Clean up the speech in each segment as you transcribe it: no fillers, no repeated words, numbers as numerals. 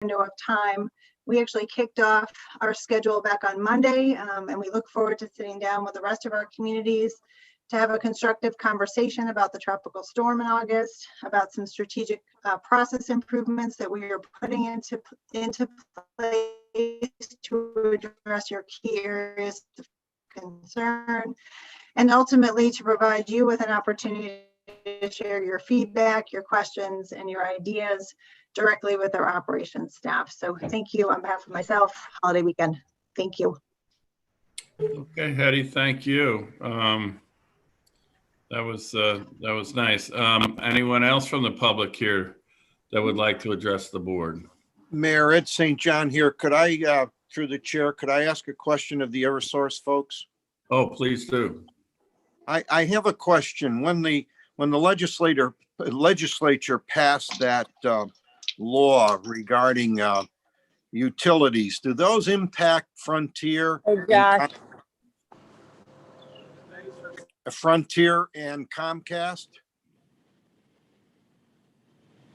window of time. We actually kicked off our schedule back on Monday, and we look forward to sitting down with the rest of our communities to have a constructive conversation about the tropical storm in August, about some strategic process improvements that we are putting into place to address your key areas of concern, and ultimately to provide you with an opportunity to share your feedback, your questions, and your ideas directly with our operations staff. So thank you on behalf of myself. Holiday weekend. Thank you. Okay, Hetty, thank you. That was nice. Anyone else from the public here that would like to address the board? Mayor Ed St. John here. Could I, through the chair, could I ask a question of the Eversource folks? Oh, please do. I have a question. When the legislature passed that law regarding utilities, do those impact Frontier? Oh, gosh. Frontier and Comcast?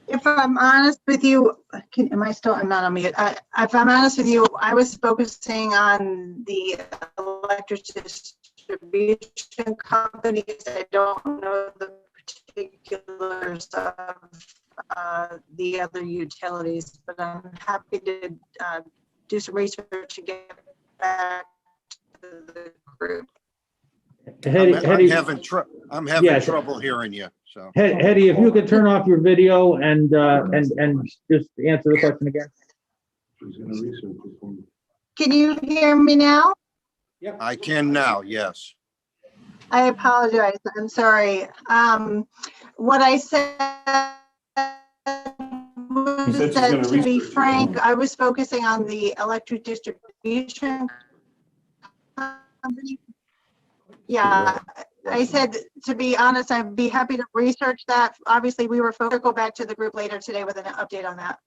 If I'm honest with you, I'm not on mute. If I'm honest with you, I was focusing on the electric distribution companies. I don't know the particulars of the other utilities, but I'm happy to do some research to get back to the group. I'm having trouble hearing you. So Hetty, if you could turn off your video and just answer the question again. Can you hear me now? Yep. I can now, yes. I apologize. I'm sorry. What I said was that, to be frank, I was focusing on the electric distribution company. Yeah, I said, to be honest, I'd be happy to research that. Obviously, we were focused. Go back to the group later today with an update on that.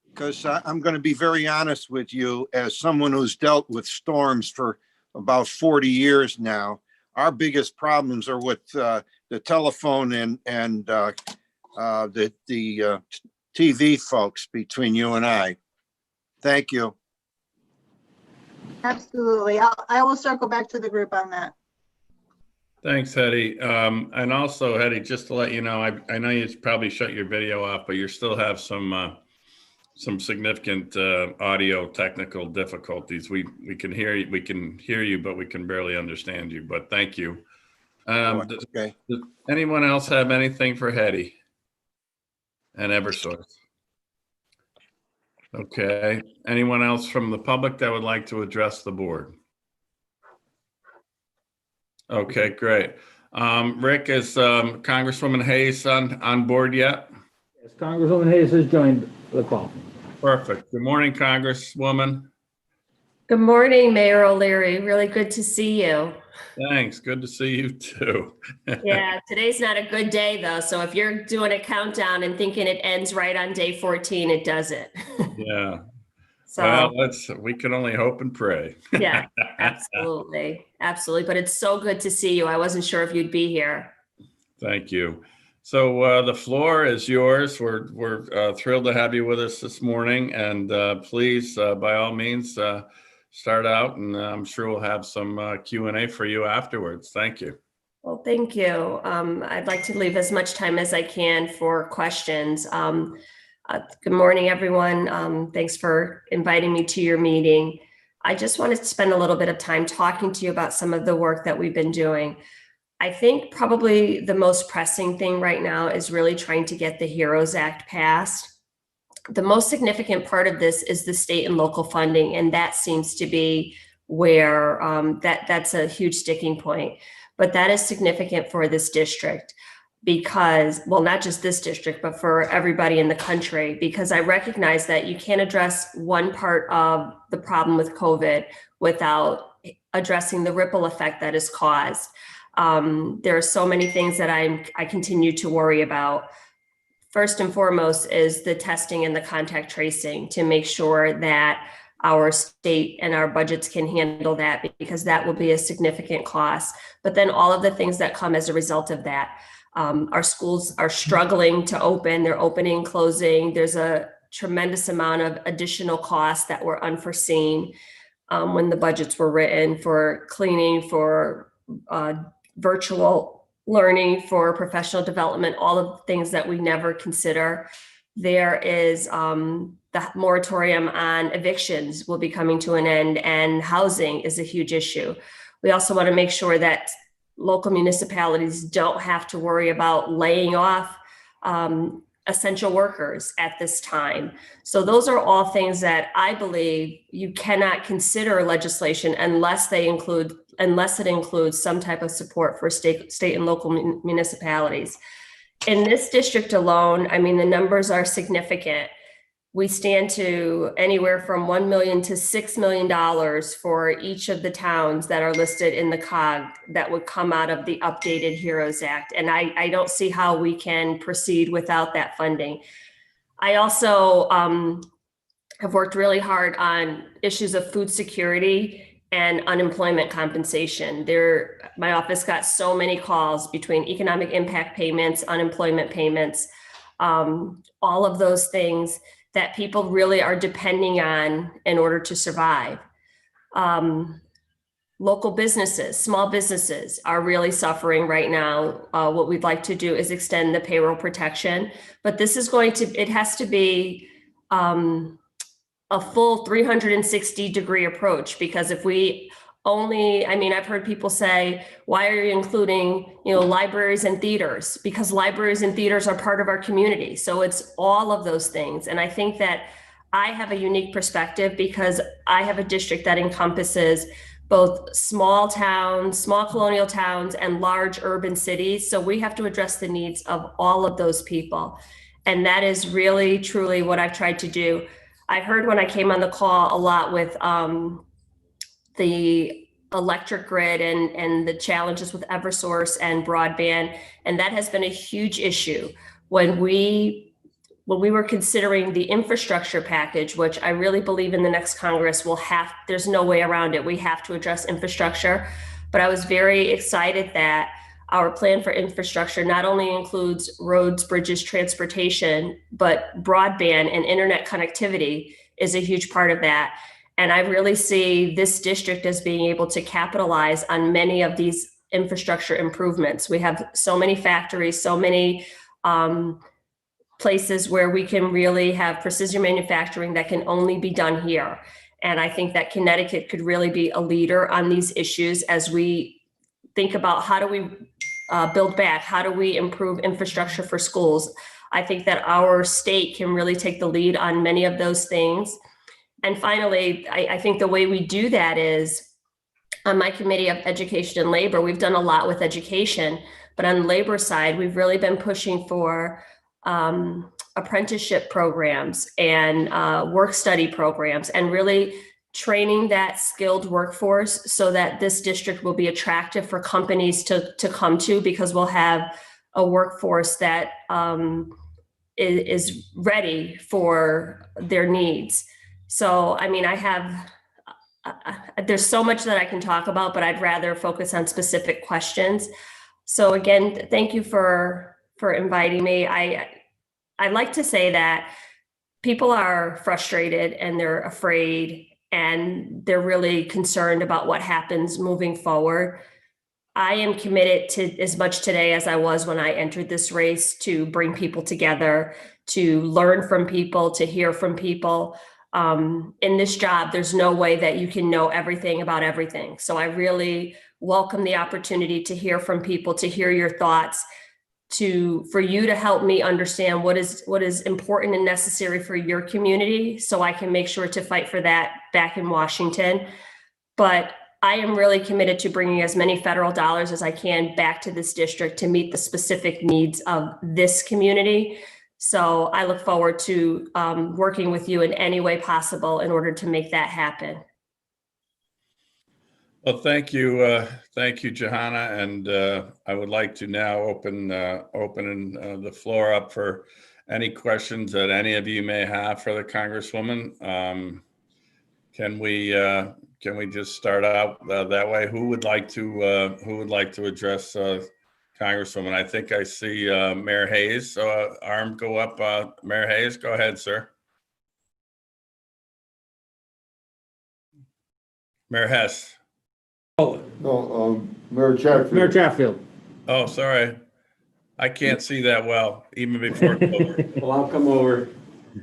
Because I'm going to be very honest with you, as someone who's dealt with storms for about 40 years now, our biggest problems are with the telephone and the TV folks between you and I. Thank you. Absolutely. I will circle back to the group on that. Thanks, Hetty. And also, Hetty, just to let you know, I know you probably shut your video off, but you still have some significant audio technical difficulties. We can hear you, but we can barely understand you. But thank you. Okay. Does anyone else have anything for Hetty and Eversource? Okay. Anyone else from the public that would like to address the board? Okay, great. Rick, is Congresswoman Hayes on board yet? Yes, Congresswoman Hayes has joined the call. Perfect. Good morning, Congresswoman. Good morning, Mayor O'Leary. Really good to see you. Thanks. Good to see you too. Yeah, today's not a good day though. So if you're doing a countdown and thinking it ends right on day 14, it doesn't. Yeah. So well, we can only hope and pray. Yeah, absolutely. Absolutely. But it's so good to see you. I wasn't sure if you'd be here. Thank you. So the floor is yours. We're thrilled to have you with us this morning. And please, by all means, start out, and I'm sure we'll have some Q&A for you afterwards. Thank you. Well, thank you. I'd like to leave as much time as I can for questions. Good morning, everyone. Thanks for inviting me to your meeting. I just wanted to spend a little bit of time talking to you about some of the work that we've been doing. I think probably the most pressing thing right now is really trying to get the HEROES Act passed. The most significant part of this is the state and local funding, and that seems to be where that's a huge sticking point. But that is significant for this district because, well, not just this district, but for everybody in the country, because I recognize that you can't address one part of the problem with COVID without addressing the ripple effect that is caused. There are so many things that I continue to worry about. First and foremost is the testing and the contact tracing to make sure that our state and our budgets can handle that, because that will be a significant cost. But then all of the things that come as a result of that. Our schools are struggling to open. They're opening, closing. There's a tremendous amount of additional costs that were unforeseen when the budgets were written, for cleaning, for virtual learning, for professional development, all of the things that we never consider. There is the moratorium on evictions will be coming to an end, and housing is a huge issue. We also want to make sure that local municipalities don't have to worry about laying off essential workers at this time. So those are all things that I believe you cannot consider legislation unless it includes some type of support for state and local municipalities. In this district alone, I mean, the numbers are significant. We stand to anywhere from $1 million to $6 million for each of the towns that are listed in the COG that would come out of the updated HEROES Act. And I don't see how we can proceed without that funding. I also have worked really hard on issues of food security and unemployment compensation. My office got so many calls between economic impact payments, unemployment payments, all of those things that people really are depending on in order to survive. Local businesses, small businesses are really suffering right now. What we'd like to do is extend the payroll protection, but this is it has to be a full 360-degree approach, because if we only, I mean, I've heard people say, why are you including, libraries and theaters? Because libraries and theaters are part of our community. So it's all of those things. And I think that I have a unique perspective because I have a district that encompasses both small towns, small colonial towns, and large urban cities. So we have to address the needs of all of those people. And that is really, truly what I've tried to do. I heard when I came on the call a lot with the electric grid and the challenges with Eversource and broadband, and that has been a huge issue. When we were considering the infrastructure package, which I really believe in the next Congress there's no way around it. We have to address infrastructure, but I was very excited that our plan for infrastructure not only includes roads, bridges, transportation, but broadband and internet connectivity is a huge part of that. And I really see this district as being able to capitalize on many of these infrastructure improvements. We have so many factories, so many places where we can really have precision manufacturing that can only be done here. And I think that Connecticut could really be a leader on these issues as we think about how do we build back, how do we improve infrastructure for schools. I think that our state can really take the lead on many of those things. And finally, I think the way we do that is on my committee of education and labor, we've done a lot with education, but on the labor side, we've really been pushing for apprenticeship programs and work study programs, and really training that skilled workforce so that this district will be attractive for companies to come to, because we'll have a workforce that is ready for their needs. So, I mean, there's so much that I can talk about, but I'd rather focus on specific questions. So again, thank you for inviting me. I'd like to say that people are frustrated and they're afraid and they're really concerned about what happens moving forward. I am committed to as much today as I was when I entered this race to bring people together, to learn from people, to hear from people. In this job, there's no way that you can know everything about everything. So I really welcome the opportunity to hear from people, to hear your thoughts, for you to help me understand what is important and necessary for your community, so I can make sure to fight for that back in Washington. But I am really committed to bringing as many federal dollars as I can back to this district to meet the specific needs of this community. So I look forward to working with you in any way possible in order to make that happen. Well, thank you, Jahana, and I would like to now open the floor up for any questions that any of you may have for the Congresswoman. Can we just start out that way? Who would like to address Congresswoman? I think I see Mayor Hayes. Arm go up. Mayor Hayes, go ahead, sir. Mayor Hess. No, Mayor Chatfield. Mayor Chatfield. Oh, sorry. I can't see that well, even before COVID. Well, I'll come over.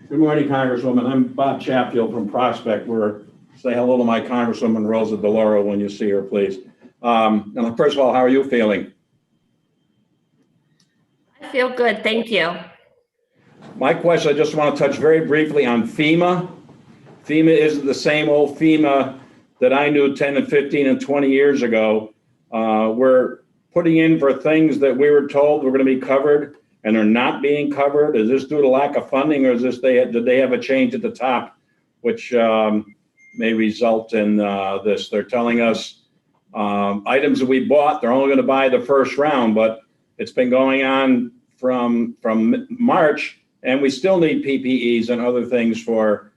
Good morning, Congresswoman. I'm Bob Chatfield from Prospect. Say hello to my Congresswoman Rosa DeLauro when you see her, please. And first of all, how are you feeling? I feel good, thank you. My question, I just want to touch very briefly on FEMA. FEMA isn't the same old FEMA that I knew 10 and 15 and 20 years ago. We're putting in for things that we were told were going to be covered and they're not being covered. Is this due to lack of funding, or is this did they have a change at the top, which may result in this? They're telling us items that we bought, they're only going to buy the first round, but it's been going on from March, and we still need PPEs and other things for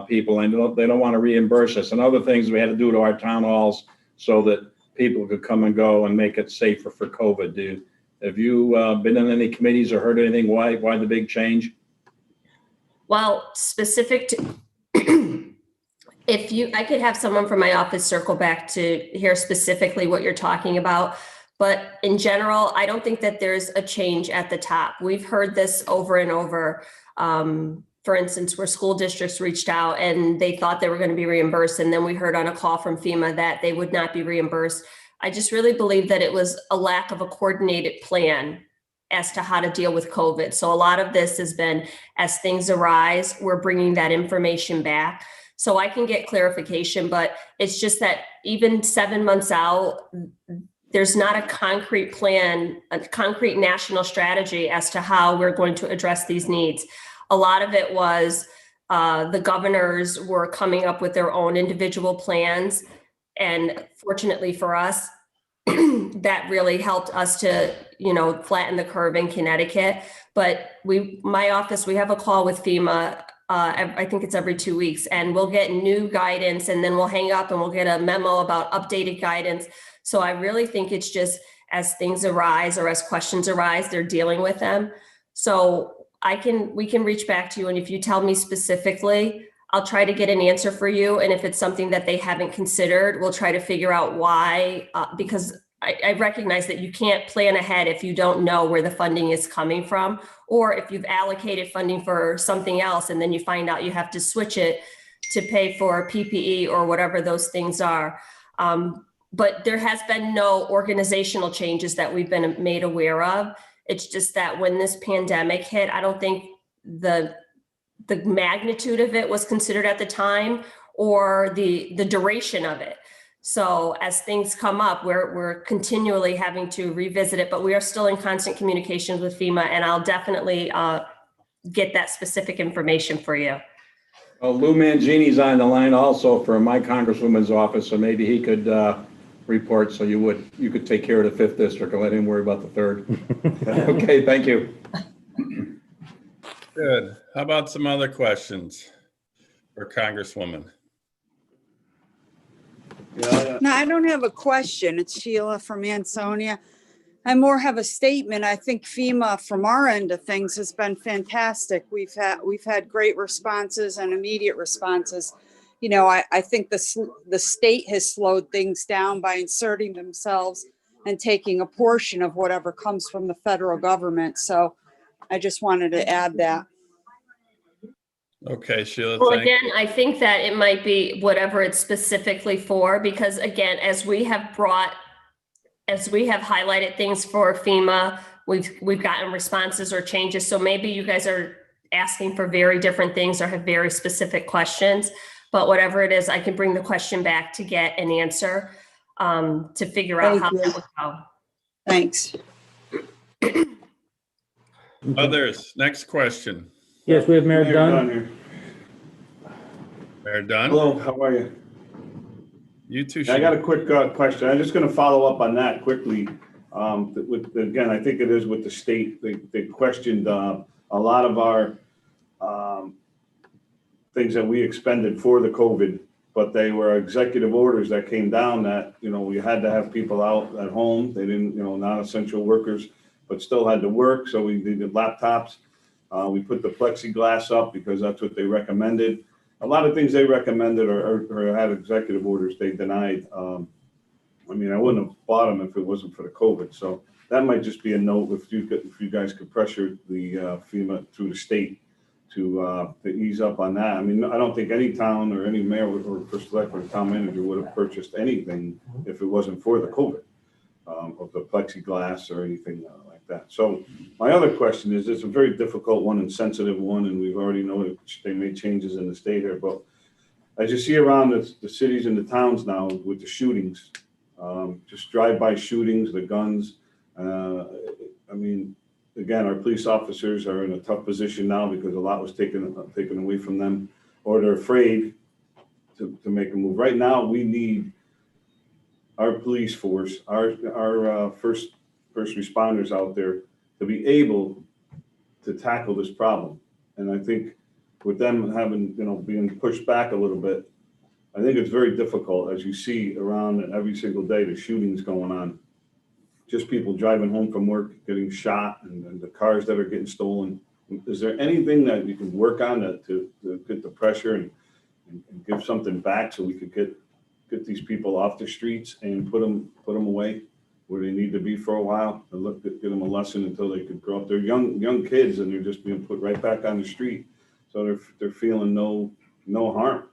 people, and they don't want to reimburse us, and other things we had to do to our town halls so that people could come and go and make it safer for COVID. Have you been in any committees or heard anything? Why the big change? Well, specific to, I could have someone from my office circle back to hear specifically what you're talking about. But in general, I don't think that there's a change at the top. We've heard this over and over. For instance, where school districts reached out and they thought they were going to be reimbursed. And then we heard on a call from FEMA that they would not be reimbursed. I just really believe that it was a lack of a coordinated plan as to how to deal with COVID. So a lot of this has been, as things arise, we're bringing that information back. So I can get clarification, but it's just that even 7 months out, there's not a concrete plan, a concrete national strategy as to how we're going to address these needs. A lot of it was the governors were coming up with their own individual plans. And fortunately for us, that really helped us to, flatten the curve in Connecticut. But my office, we have a call with FEMA. I think it's every 2 weeks, and we'll get new guidance, and then we'll hang up and we'll get a memo about updated guidance. So I really think it's just as things arise or as questions arise, they're dealing with them. So we can reach back to you. And if you tell me specifically, I'll try to get an answer for you. And if it's something that they haven't considered, we'll try to figure out why, because I recognize that you can't plan ahead if you don't know where the funding is coming from, or if you've allocated funding for something else and then you find out you have to switch it to pay for PPE or whatever those things are. But there has been no organizational changes that we've been made aware of. It's just that when this pandemic hit, I don't think the magnitude of it was considered at the time, or the duration of it. So as things come up, we're continually having to revisit it, but we are still in constant communications with FEMA, and I'll definitely get that specific information for you. Well, Lou Mangini's on the line also for my Congresswoman's office, so maybe he could report, so you could take care of the 5th district and let him worry about the 3rd. Okay, thank you. Good. How about some other questions for Congresswoman? No, I don't have a question. It's Sheila from Ansonia. I more have a statement. I think FEMA, from our end of things, has been fantastic. We've had great responses and immediate responses. I think the state has slowed things down by inserting themselves and taking a portion of whatever comes from the federal government. So I just wanted to add that. Okay, Sheila. Well, again, I think that it might be whatever it's specifically for, because again, as we have highlighted things for FEMA, we've gotten responses or changes. So maybe you guys are asking for very different things or have very specific questions, but whatever it is, I can bring the question back to get an answer to figure out how that would go. Thanks. Others, next question. Yes, we have Mayor Dunn. Here. Mayor Dunn. Hello, how are you? You too. I got a quick question. I'm just going to follow up on that quickly. Again, I think it is with the state. They questioned a lot of our things that we expended for the COVID, but they were executive orders that came down that, we had to have people out at home. They didn't, non-essential workers, but still had to work. So we needed laptops. We put the plexiglass up because that's what they recommended. a lot of things they recommended or had executive orders they denied. I mean, I wouldn't have bought them if it wasn't for the COVID. So that might just be a note if you guys could pressure the FEMA through the state to ease up on that. I mean, I don't think any town or any mayor or first selectman or town manager would have purchased anything if it wasn't for the COVID, of the plexiglass or anything like that. So my other question is, it's a very difficult one and sensitive one, and we've already noted they made changes in the state here, but as you see around the cities and the towns now with the shootings, just drive-by shootings, the guns, I mean, again, our police officers are in a tough position now because a lot was taken away from them, or they're afraid to make a move. Right now, we need our police force, our first responders out there to be able to tackle this problem. And I think with them having, being pushed back a little bit, I think it's very difficult, as you see around every single day, the shootings going on. Just people driving home from work, getting shot, and the cars that are getting stolen. Is there anything that you can work on to get the pressure and give something back so we could get these people off the streets and put them away where they need to be for a while, and give them a lesson until they could grow up? They're young kids, and they're just being put right back on the street. So they're feeling no harm.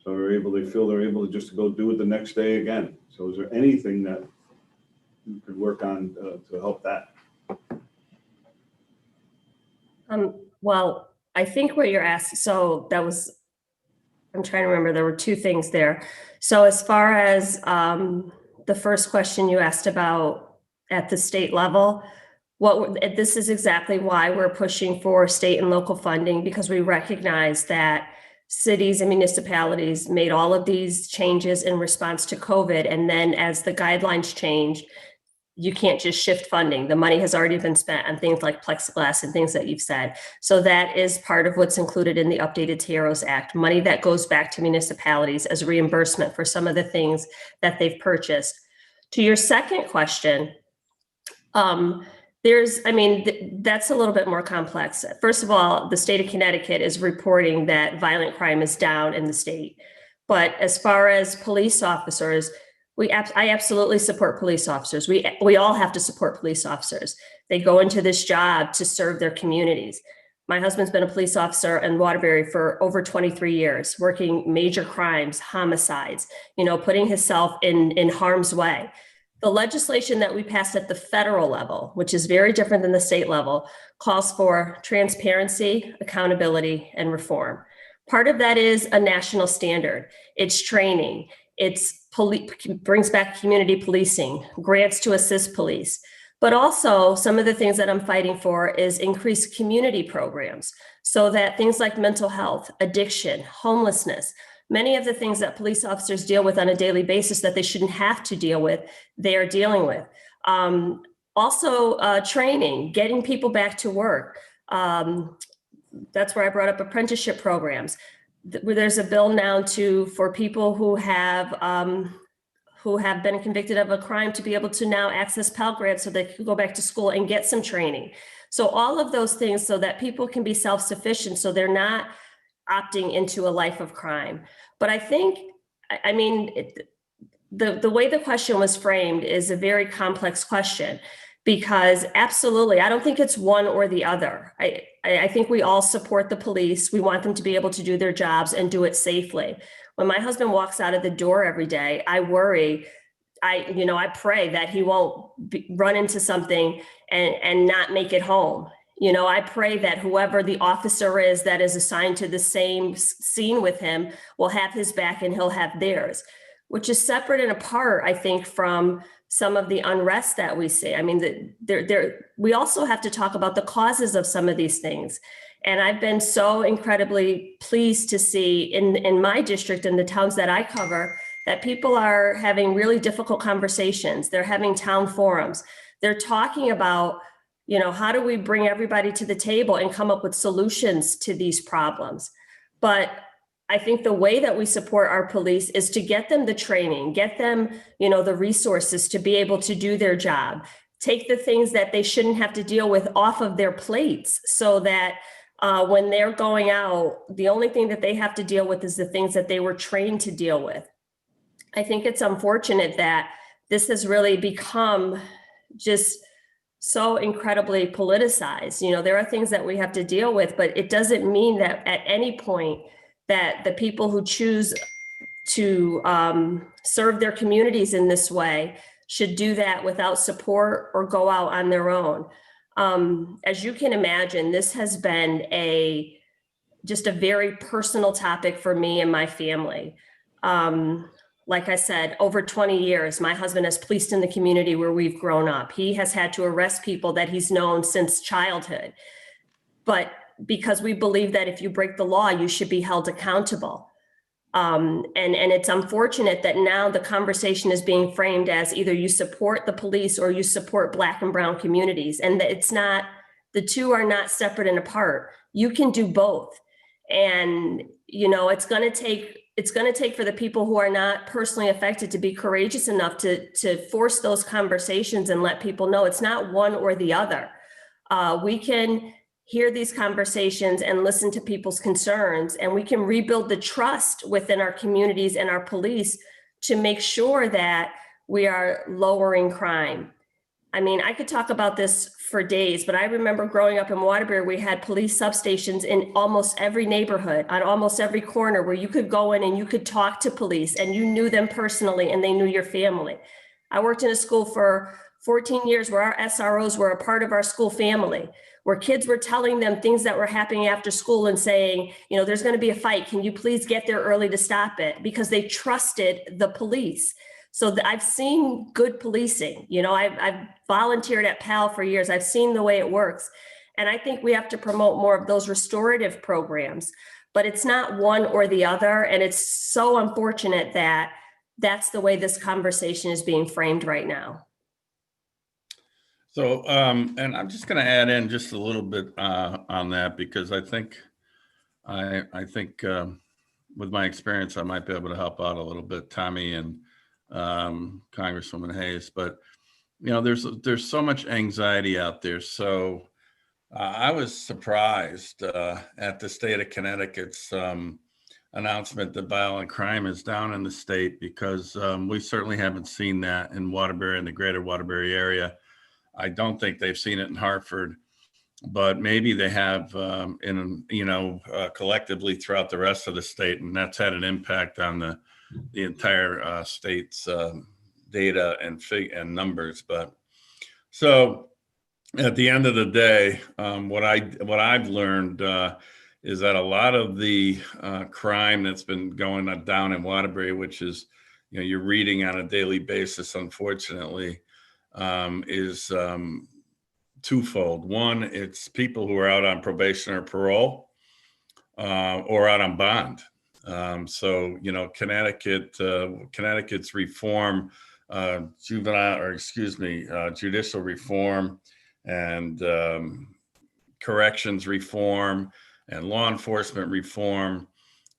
So they feel they're able to just go do it the next day again. So is there anything that you could work on to help that? Well, I think what you're asking, so I'm trying to remember, there were two things there. So as far as the first question you asked about at the state level, this is exactly why we're pushing for state and local funding, because we recognize that cities and municipalities made all of these changes in response to COVID. And then as the guidelines changed, you can't just shift funding. The money has already been spent on things like plexiglass and things that you've said. So that is part of what's included in the updated TAROS Act, money that goes back to municipalities as reimbursement for some of the things that they've purchased. To your second question, that's a little bit more complex. First of all, the state of Connecticut is reporting that violent crime is down in the state. But as far as police officers, I absolutely support police officers. We all have to support police officers. They go into this job to serve their communities. My husband's been a police officer in Waterbury for over 23 years, working major crimes, homicides, putting himself in harm's way. The legislation that we passed at the federal level, which is very different than the state level, calls for transparency, accountability, and reform. Part of that is a national standard. It's training. Brings back community policing, grants to assist police. But also some of the things that I'm fighting for is increased community programs so that things like mental health, addiction, homelessness, many of the things that police officers deal with on a daily basis that they shouldn't have to deal with, they are dealing with. Also training, getting people back to work. That's where I brought up apprenticeship programs. There's a bill now for people who have been convicted of a crime to be able to now access Pell Grants so they can go back to school and get some training. So all of those things so that people can be self-sufficient, so they're not opting into a life of crime. But I think, the way the question was framed is a very complex question, because absolutely, I don't think it's one or the other. I think we all support the police. We want them to be able to do their jobs and do it safely. When my husband walks out of the door every day, I worry. I pray that he won't run into something and not make it home. I pray that whoever the officer is that is assigned to the same scene with him will have his back and he'll have theirs, which is separate and apart, I think, from some of the unrest that we see. We also have to talk about the causes of some of these things. And I've been so incredibly pleased to see in my district and the towns that I cover that people are having really difficult conversations. They're having town forums. They're talking about, how do we bring everybody to the table and come up with solutions to these problems? But I think the way that we support our police is to get them the training, get them, the resources to be able to do their job, take the things that they shouldn't have to deal with off of their plates so that when they're going out, the only thing that they have to deal with is the things that they were trained to deal with. I think it's unfortunate that this has really become just so incredibly politicized. You know, there are things that we have to deal with, but it doesn't mean that at any point that the people who choose to serve their communities in this way should do that without support or go out on their own. As you can imagine, this has been just a very personal topic for me and my family. Like I said, over 20 years, my husband has policed in the community where we've grown up. He has had to arrest people that he's known since childhood. But because we believe that if you break the law, you should be held accountable. And it's unfortunate that now the conversation is being framed as either you support the police or you support Black and brown communities. And it's not, the two are not separate and apart. You can do both. And, you know, it's going to take for the people who are not personally affected to be courageous enough to force those conversations and let people know it's not one or the other. We can hear these conversations and listen to people's concerns, and we can rebuild the trust within our communities and our police to make sure that we are lowering crime. I mean, I could talk about this for days, but I remember growing up in Waterbury, we had police substations in almost every neighborhood, on almost every corner, where you could go in and you could talk to police and you knew them personally and they knew your family. I worked in a school for 14 years where our SROs were a part of our school family, where kids were telling them things that were happening after school and saying, you know, there's going to be a fight. Can you please get there early to stop it? Because they trusted the police. So I've seen good policing. You know, I've volunteered at PAL for years. I've seen the way it works. And I think we have to promote more of those restorative programs, but it's not one or the other. And it's so unfortunate that that's the way this conversation is being framed right now. So, and I'm just going to add in just a little bit on that, because I think with my experience, I might be able to help out a little bit, Tommy and Congresswoman Hayes. But you know, there's so much anxiety out there. So I was surprised at the state of Connecticut's announcement that violent crime is down in the state, because we certainly haven't seen that in Waterbury and the greater Waterbury area. I don't think they've seen it in Hartford, but maybe they have collectively throughout the rest of the state, and that's had an impact on the entire state's data and numbers. But so at the end of the day, what I've learned is that a lot of the crime that's been going down in Waterbury, which is, you know, you're reading on a daily basis, unfortunately, is twofold. One, it's people who are out on probation or parole or out on bond. So, you know, Connecticut's reform, judicial reform and corrections reform and law enforcement reform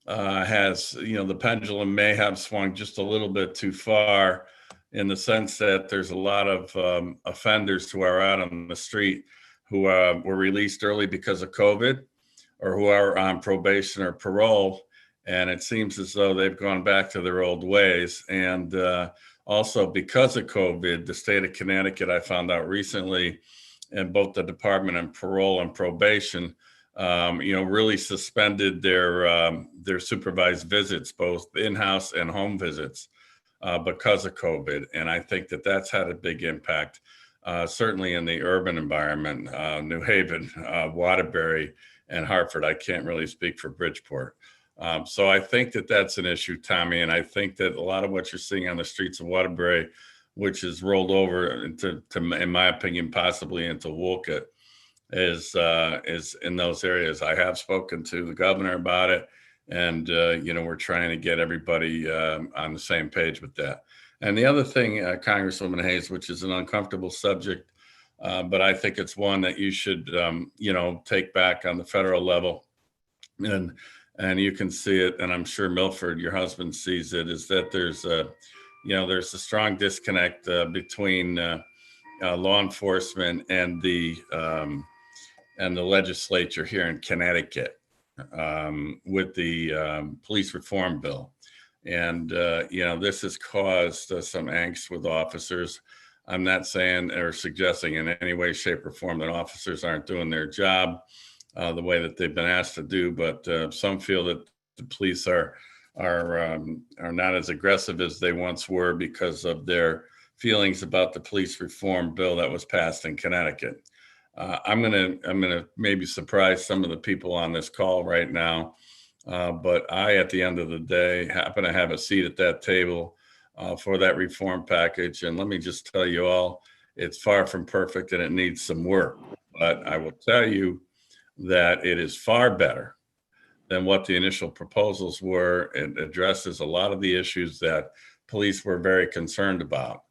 has, you know, the pendulum may have swung just a little bit too far, in the sense that there's a lot of offenders who are out on the street who were released early because of COVID, or who are on probation or parole. And it seems as though they've gone back to their old ways. And also because of COVID, the state of Connecticut, I found out recently, in both the Department of Parole and Probation, really suspended their supervised visits, both in-house and home visits, because of COVID. And I think that that's had a big impact, certainly in the urban environment, New Haven, Waterbury, and Hartford. I can't really speak for Bridgeport. So I think that that's an issue, Tommy. And I think that a lot of what you're seeing on the streets of Waterbury, which is rolled over into, in my opinion, possibly into Wolcott, is in those areas. I have spoken to the governor about it, and we're trying to get everybody on the same page with that. And the other thing, Congresswoman Hayes, which is an uncomfortable subject, but I think it's one that you should take back on the federal level, and you can see it, and I'm sure Milford, your husband, sees it, is that there's a strong disconnect between law enforcement and the and the legislature here in Connecticut with the police reform bill. And, this has caused some angst with officers. I'm not saying or suggesting in any way, shape, or form that officers aren't doing their job the way that they've been asked to do, but some feel that the police are not as aggressive as they once were because of their feelings about the police reform bill that was passed in Connecticut. I'm gonna maybe surprise some of the people on this call right now, but I, at the end of the day, happen to have a seat at that table for that reform package. And let me just tell you all, it's far from perfect and it needs some work. But I will tell you that it is far better than what the initial proposals were. It addresses a lot of the issues that police were very concerned about.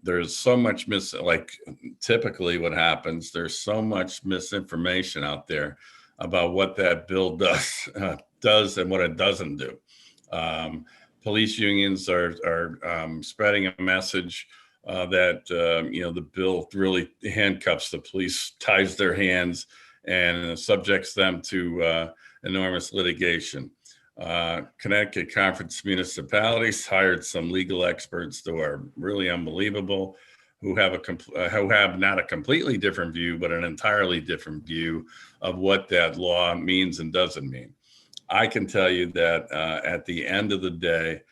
There's so much typically what happens, there's so much misinformation out there about what that bill does and what it doesn't do. Police unions are spreading a message that the bill really handcuffs the police, ties their hands, and subjects them to enormous litigation. Connecticut Conference Municipalities hired some legal experts who are really unbelievable, who have not a completely different view, but an entirely different view of what that law means and doesn't mean. I can tell you that at the end of the day,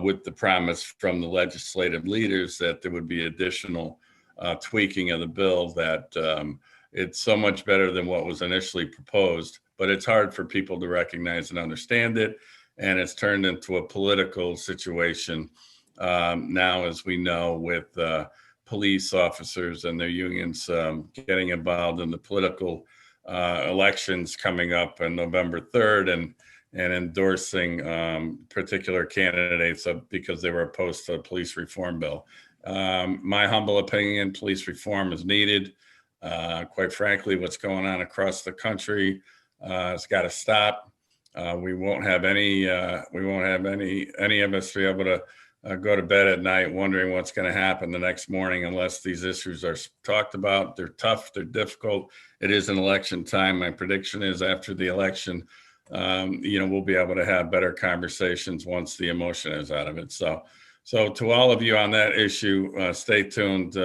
with the promise from the legislative leaders that there would be additional tweaking of the bill, that it's so much better than what was initially proposed, but it's hard for people to recognize and understand it. And it's turned into a political situation now, as we know, with police officers and their unions getting involved in the political elections coming up on November 3rd and endorsing particular candidates because they were opposed to the police reform bill. My humble opinion, police reform is needed. Quite frankly, what's going on across the country has got to stop. We won't have any of us be able to go to bed at night wondering what's going to happen the next morning unless these issues are talked about. They're tough, they're difficult. It is an election time. My prediction is after the election, we'll be able to have better conversations once the emotion is out of it. So to all of you on that issue, stay tuned.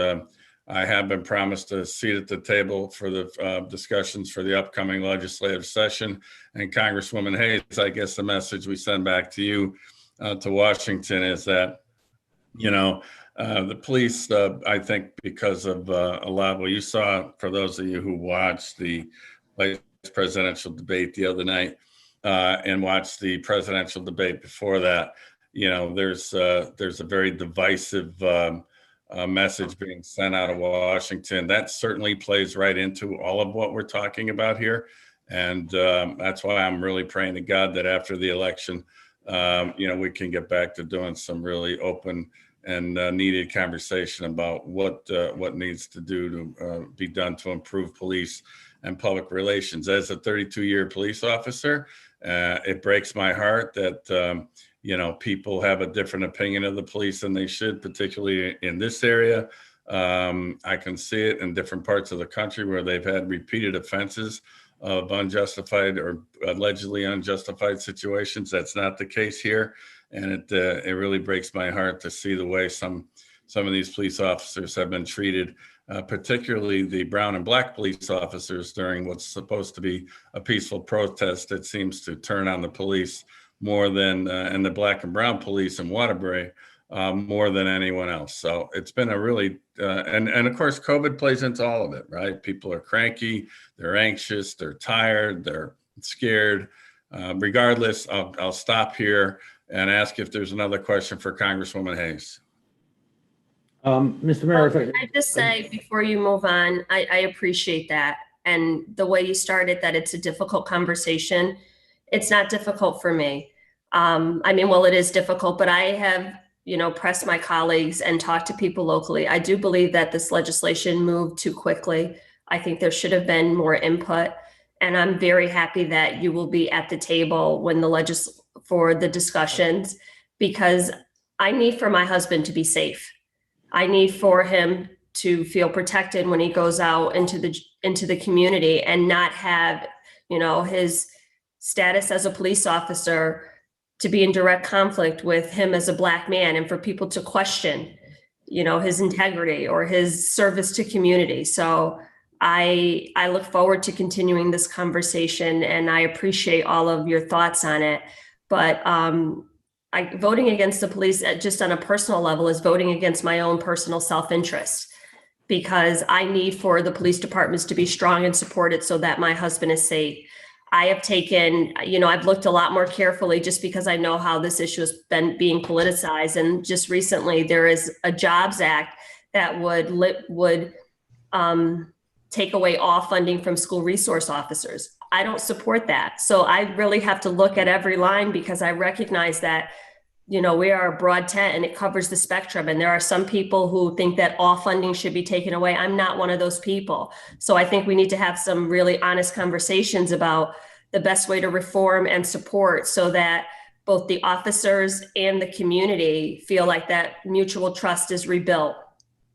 I have been promised a seat at the table for the discussions for the upcoming legislative session. And Congresswoman Hayes, I guess the message we send back to you, to Washington, is that, the police, I think because of a lot, well, you saw, for those of you who watched the vice presidential debate the other night and watched the presidential debate before that, there's a very divisive message being sent out of Washington. That certainly plays right into all of what we're talking about here. And that's why I'm really praying to God that after the election, we can get back to doing some really open and needed conversation about what needs to do to be done to improve police and public relations. As a 32-year police officer, it breaks my heart that people have a different opinion of the police than they should, particularly in this area. I can see it in different parts of the country where they've had repeated offenses of unjustified or allegedly unjustified situations. That's not the case here. And it really breaks my heart to see the way some of these police officers have been treated, particularly the brown and black police officers during what's supposed to be a peaceful protest that seems to turn on the police more than, and the black and brown police in Waterbury, more than anyone else. So it's been a really, and of course, COVID plays into all of it, right? People are cranky, they're anxious, they're tired, they're scared. Regardless, I'll stop here and ask if there's another question for Congresswoman Hayes. Mr. Mayor, Can I just say before you move on, I appreciate that. And the way you started that it's a difficult conversation. It's not difficult for me. It is difficult, but I have, pressed my colleagues and talked to people locally. I do believe that this legislation moved too quickly. I think there should have been more input. And I'm very happy that you will be at the table when for the discussions, because I need for my husband to be safe. I need for him to feel protected when he goes out into the community and not have, his status as a police officer to be in direct conflict with him as a Black man, and for people to question, his integrity or his service to community. So I look forward to continuing this conversation, and I appreciate all of your thoughts on it. But voting against the police just on a personal level is voting against my own personal self-interest, because I need for the police departments to be strong and supported so that my husband is safe. I have taken, I've looked a lot more carefully just because I know how this issue has been being politicized. And just recently, there is a Jobs Act that would take away all funding from school resource officers. I don't support that. So I really have to look at every line, because I recognize that, we are a broad tent and it covers the spectrum. And there are some people who think that all funding should be taken away. I'm not one of those people. So I think we need to have some really honest conversations about the best way to reform and support, so that both the officers and the community feel like that mutual trust is rebuilt.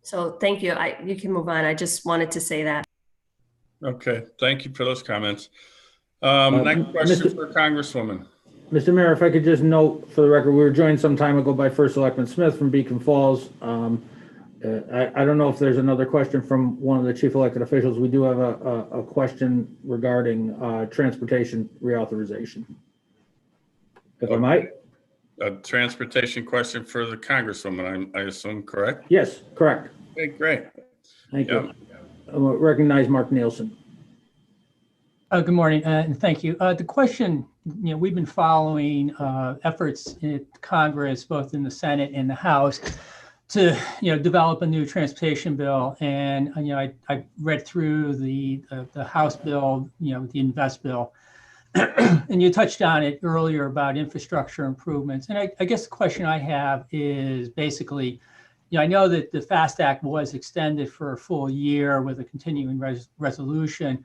So thank you. You can move on. I just wanted to say that. Okay, thank you for those comments. Next question for Congresswoman. Mr. Mayor, if I could just note for the record, we were joined some time ago by First Selectman Smith from Beacon Falls. I don't know if there's another question from one of the chief elected officials. We do have a question regarding transportation reauthorization. If I might. A transportation question for the Congresswoman, I assume, correct? Yes, correct. Okay, great. Thank you. I recognize Mark Nielsen. Good morning, and thank you. The question, we've been following efforts in Congress, both in the Senate and the House, to develop a new transportation bill. And I read through the House bill, the Invest bill, and you touched on it earlier about infrastructure improvements. And I guess the question I have is basically, I know that the FAST Act was extended for a full year with a continuing resolution.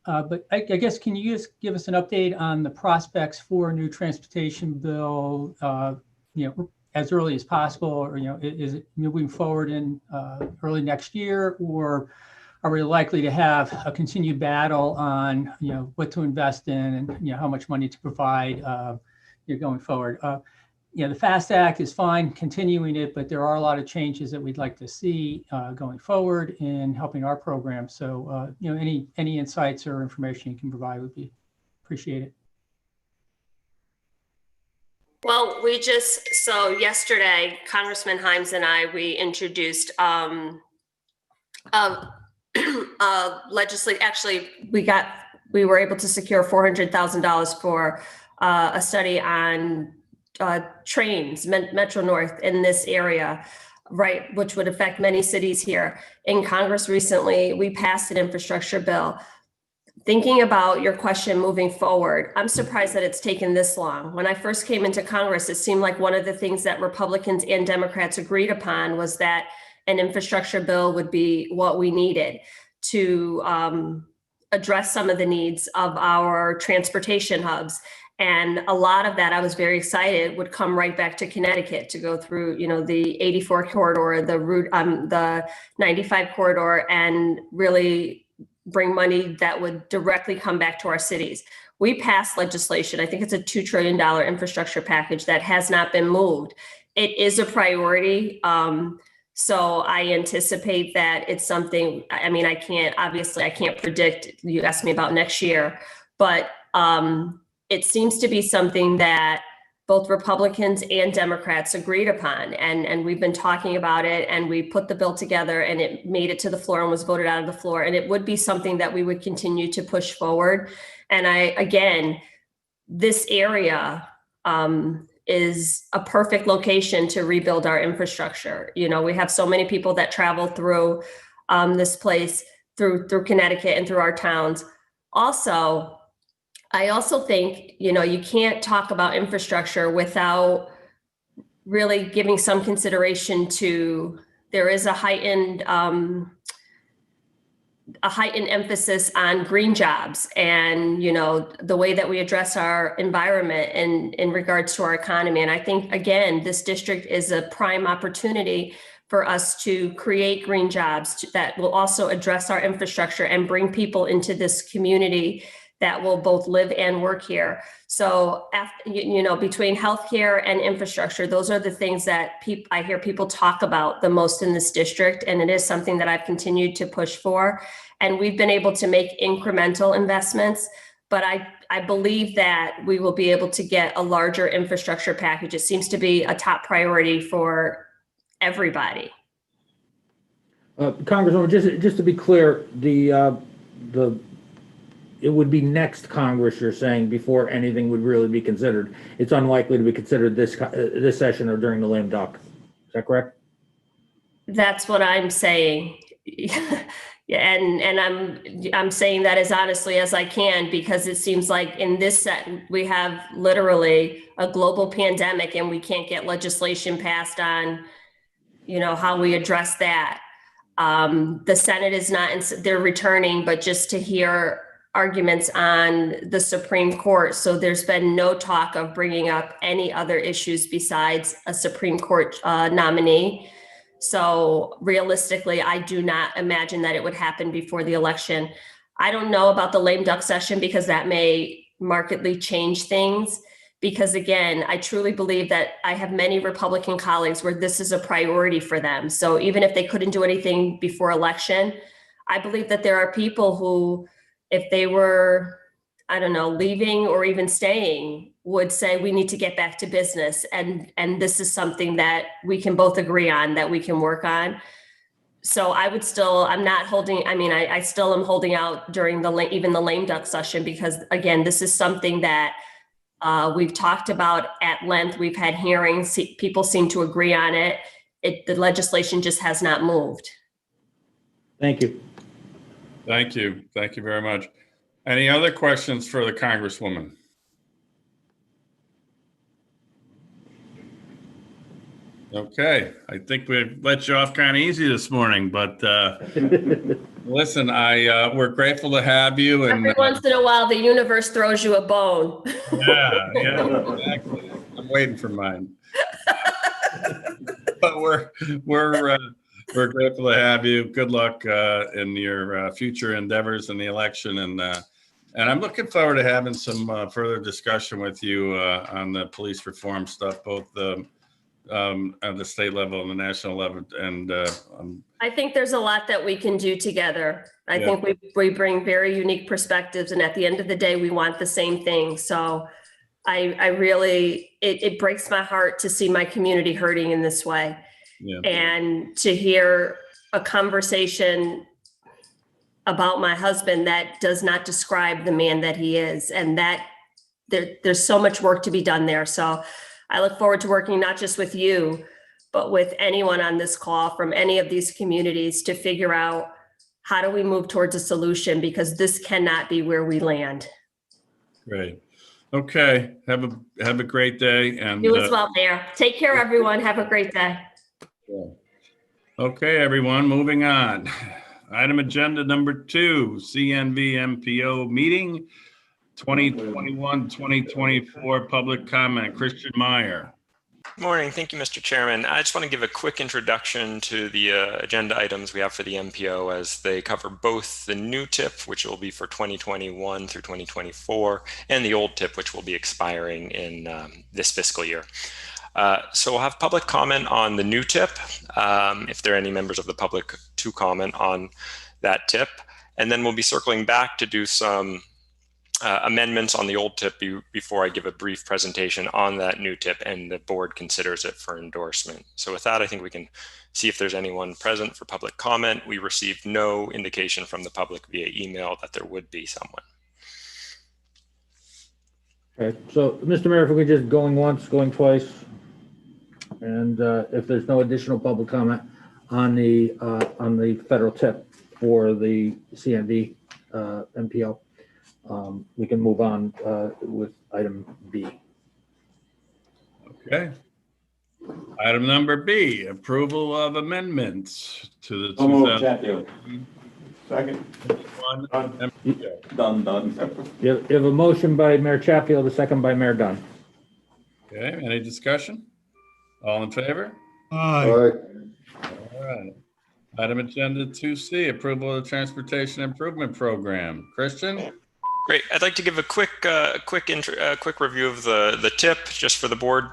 But I guess, can you just give us an update on the prospects for a new transportation bill, as early as possible, or, is it moving forward in early next year, or are we likely to have a continued battle on, what to invest in and, how much money to provide going forward? The FAST Act is fine, continuing it, but there are a lot of changes that we'd like to see going forward in helping our program. So, any insights or information you can provide would be appreciated. Well, so yesterday, Congressman Himes and we introduced legislate. Actually, we were able to secure $400,000 for a study on trains, Metro North in this area, right, which would affect many cities here. In Congress recently, we passed an infrastructure bill. Thinking about your question moving forward, I'm surprised that it's taken this long. When I first came into Congress, it seemed like one of the things that Republicans and Democrats agreed upon was that an infrastructure bill would be what we needed to address some of the needs of our transportation hubs. And a lot of that, I was very excited, would come right back to Connecticut to go through, the 84 corridor, the 95 corridor, and really bring money that would directly come back to our cities. We passed legislation. I think it's a $2 trillion infrastructure package that has not been moved. It is a priority. So I anticipate that it's something, I can't predict, you asked me about next year, but it seems to be something that both Republicans and Democrats agreed upon. And we've been talking about it, and we put the bill together, and it made it to the floor and was voted out of the floor. And it would be something that we would continue to push forward. And this area is a perfect location to rebuild our infrastructure. We have so many people that travel through this place, through Connecticut and through our towns. I also think, you can't talk about infrastructure without really giving some consideration to, there is a heightened emphasis on green jobs and, the way that we address our environment in regards to our economy. And I think, again, this district is a prime opportunity for us to create green jobs that will also address our infrastructure and bring people into this community that will both live and work here. So, between healthcare and infrastructure, those are the things that I hear people talk about the most in this district, and it is something that I've continued to push for. And we've been able to make incremental investments, but I believe that we will be able to get a larger infrastructure package. It seems to be a top priority for everybody. Congresswoman, just to be clear, it would be next Congress, you're saying, before anything would really be considered. It's unlikely to be considered this session or during the lame duck. Is that correct? That's what I'm saying. And I'm saying that as honestly as I can, because it seems like in this set, we have literally a global pandemic and we can't get legislation passed on, how we address that. The Senate is not, they're returning, but just to hear arguments on the Supreme Court. So there's been no talk of bringing up any other issues besides a Supreme Court nominee. So realistically, I do not imagine that it would happen before the election. I don't know about the lame duck session because that may markedly change things. Because again, I truly believe that I have many Republican colleagues where this is a priority for them. So even if they couldn't do anything before election, I believe that there are people who, if they were, leaving or even staying, would say we need to get back to business. And this is something that we can both agree on, that we can work on. So I still am holding out during even the lame duck session, because again, this is something that we've talked about at length. We've had hearings. People seem to agree on it. The legislation just has not moved. Thank you. Thank you. Thank you very much. Any other questions for the Congresswoman? Okay, I think we let you off kind of easy this morning, but listen, we're grateful to have you. And every once in a while, the universe throws you a bone. Yeah, exactly. I'm waiting for mine. But we're grateful to have you. Good luck in your future endeavors in the election, and I'm looking forward to having some further discussion with you on the police reform stuff, both at the state level and the national level. And I think there's a lot that we can do together. I think we bring very unique perspectives, and at the end of the day, we want the same thing. So I really, it breaks my heart to see my community hurting in this way. Yeah. And to hear a conversation about my husband that does not describe the man that he is, and that there's so much work to be done there. So I look forward to working not just with you, but with anyone on this call from any of these communities to figure out how do we move towards a solution, because this cannot be where we land. Great. Okay. Have a great day. And you as well, Mayor. Take care, everyone. Have a great day. Yeah. Okay, everyone, moving on. Item agenda number 2, CNVMPO meeting 2021-2024 public comment. Christian Meyer. Morning. Thank you, Mr. Chairman. I just want to give a quick introduction to the agenda items we have for the MPO, as they cover both the new TIP, which will be for 2021 through 2024, and the old TIP, which will be expiring in this fiscal year. So we'll have public comment on the new TIP, if there are any members of the public to comment on that TIP. And then we'll be circling back to do some amendments on the old TIP before I give a brief presentation on that new TIP and the board considers it for endorsement. So with that, I think we can see if there's anyone present for public comment. We received no indication from the public via email that there would be someone. Okay, so Mr. Mayor, if we could just going once, going twice, and if there's no additional public comment on the federal TIP for the CNV MPO, we can move on with item B. Okay. Item number B, approval of amendments to the Second. Done. You have a motion by Mayor Chatfield, a second by Mayor Dunn. Okay, any discussion? All in favor? Aye. All right. Item agenda 2C, approval of the Transportation Improvement Program. Christian? Great. I'd like to give a quick review of the TIP just for the board.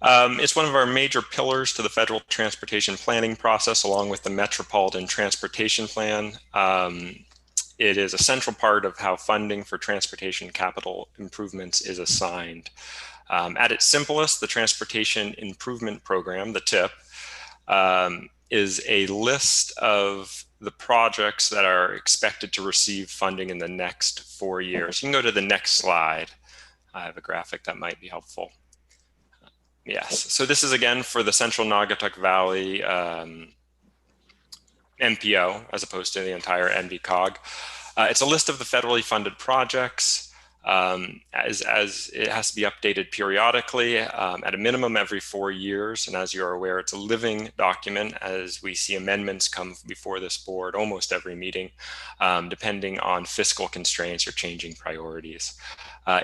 It's one of our major pillars to the federal transportation planning process, along with the Metropolitan Transportation Plan. It is a central part of how funding for transportation capital improvements is assigned. At its simplest, the Transportation Improvement Program, the TIP, is a list of the projects that are expected to receive funding in the next 4 years. You can go to the next slide. I have a graphic that might be helpful. Yes, so this is again for the Central Naugatuck Valley MPO as opposed to the entire NVCOG. It's a list of the federally funded projects. As it has to be updated periodically, at a minimum every 4 years. And as you're aware, it's a living document as we see amendments come before this board almost every meeting, depending on fiscal constraints or changing priorities.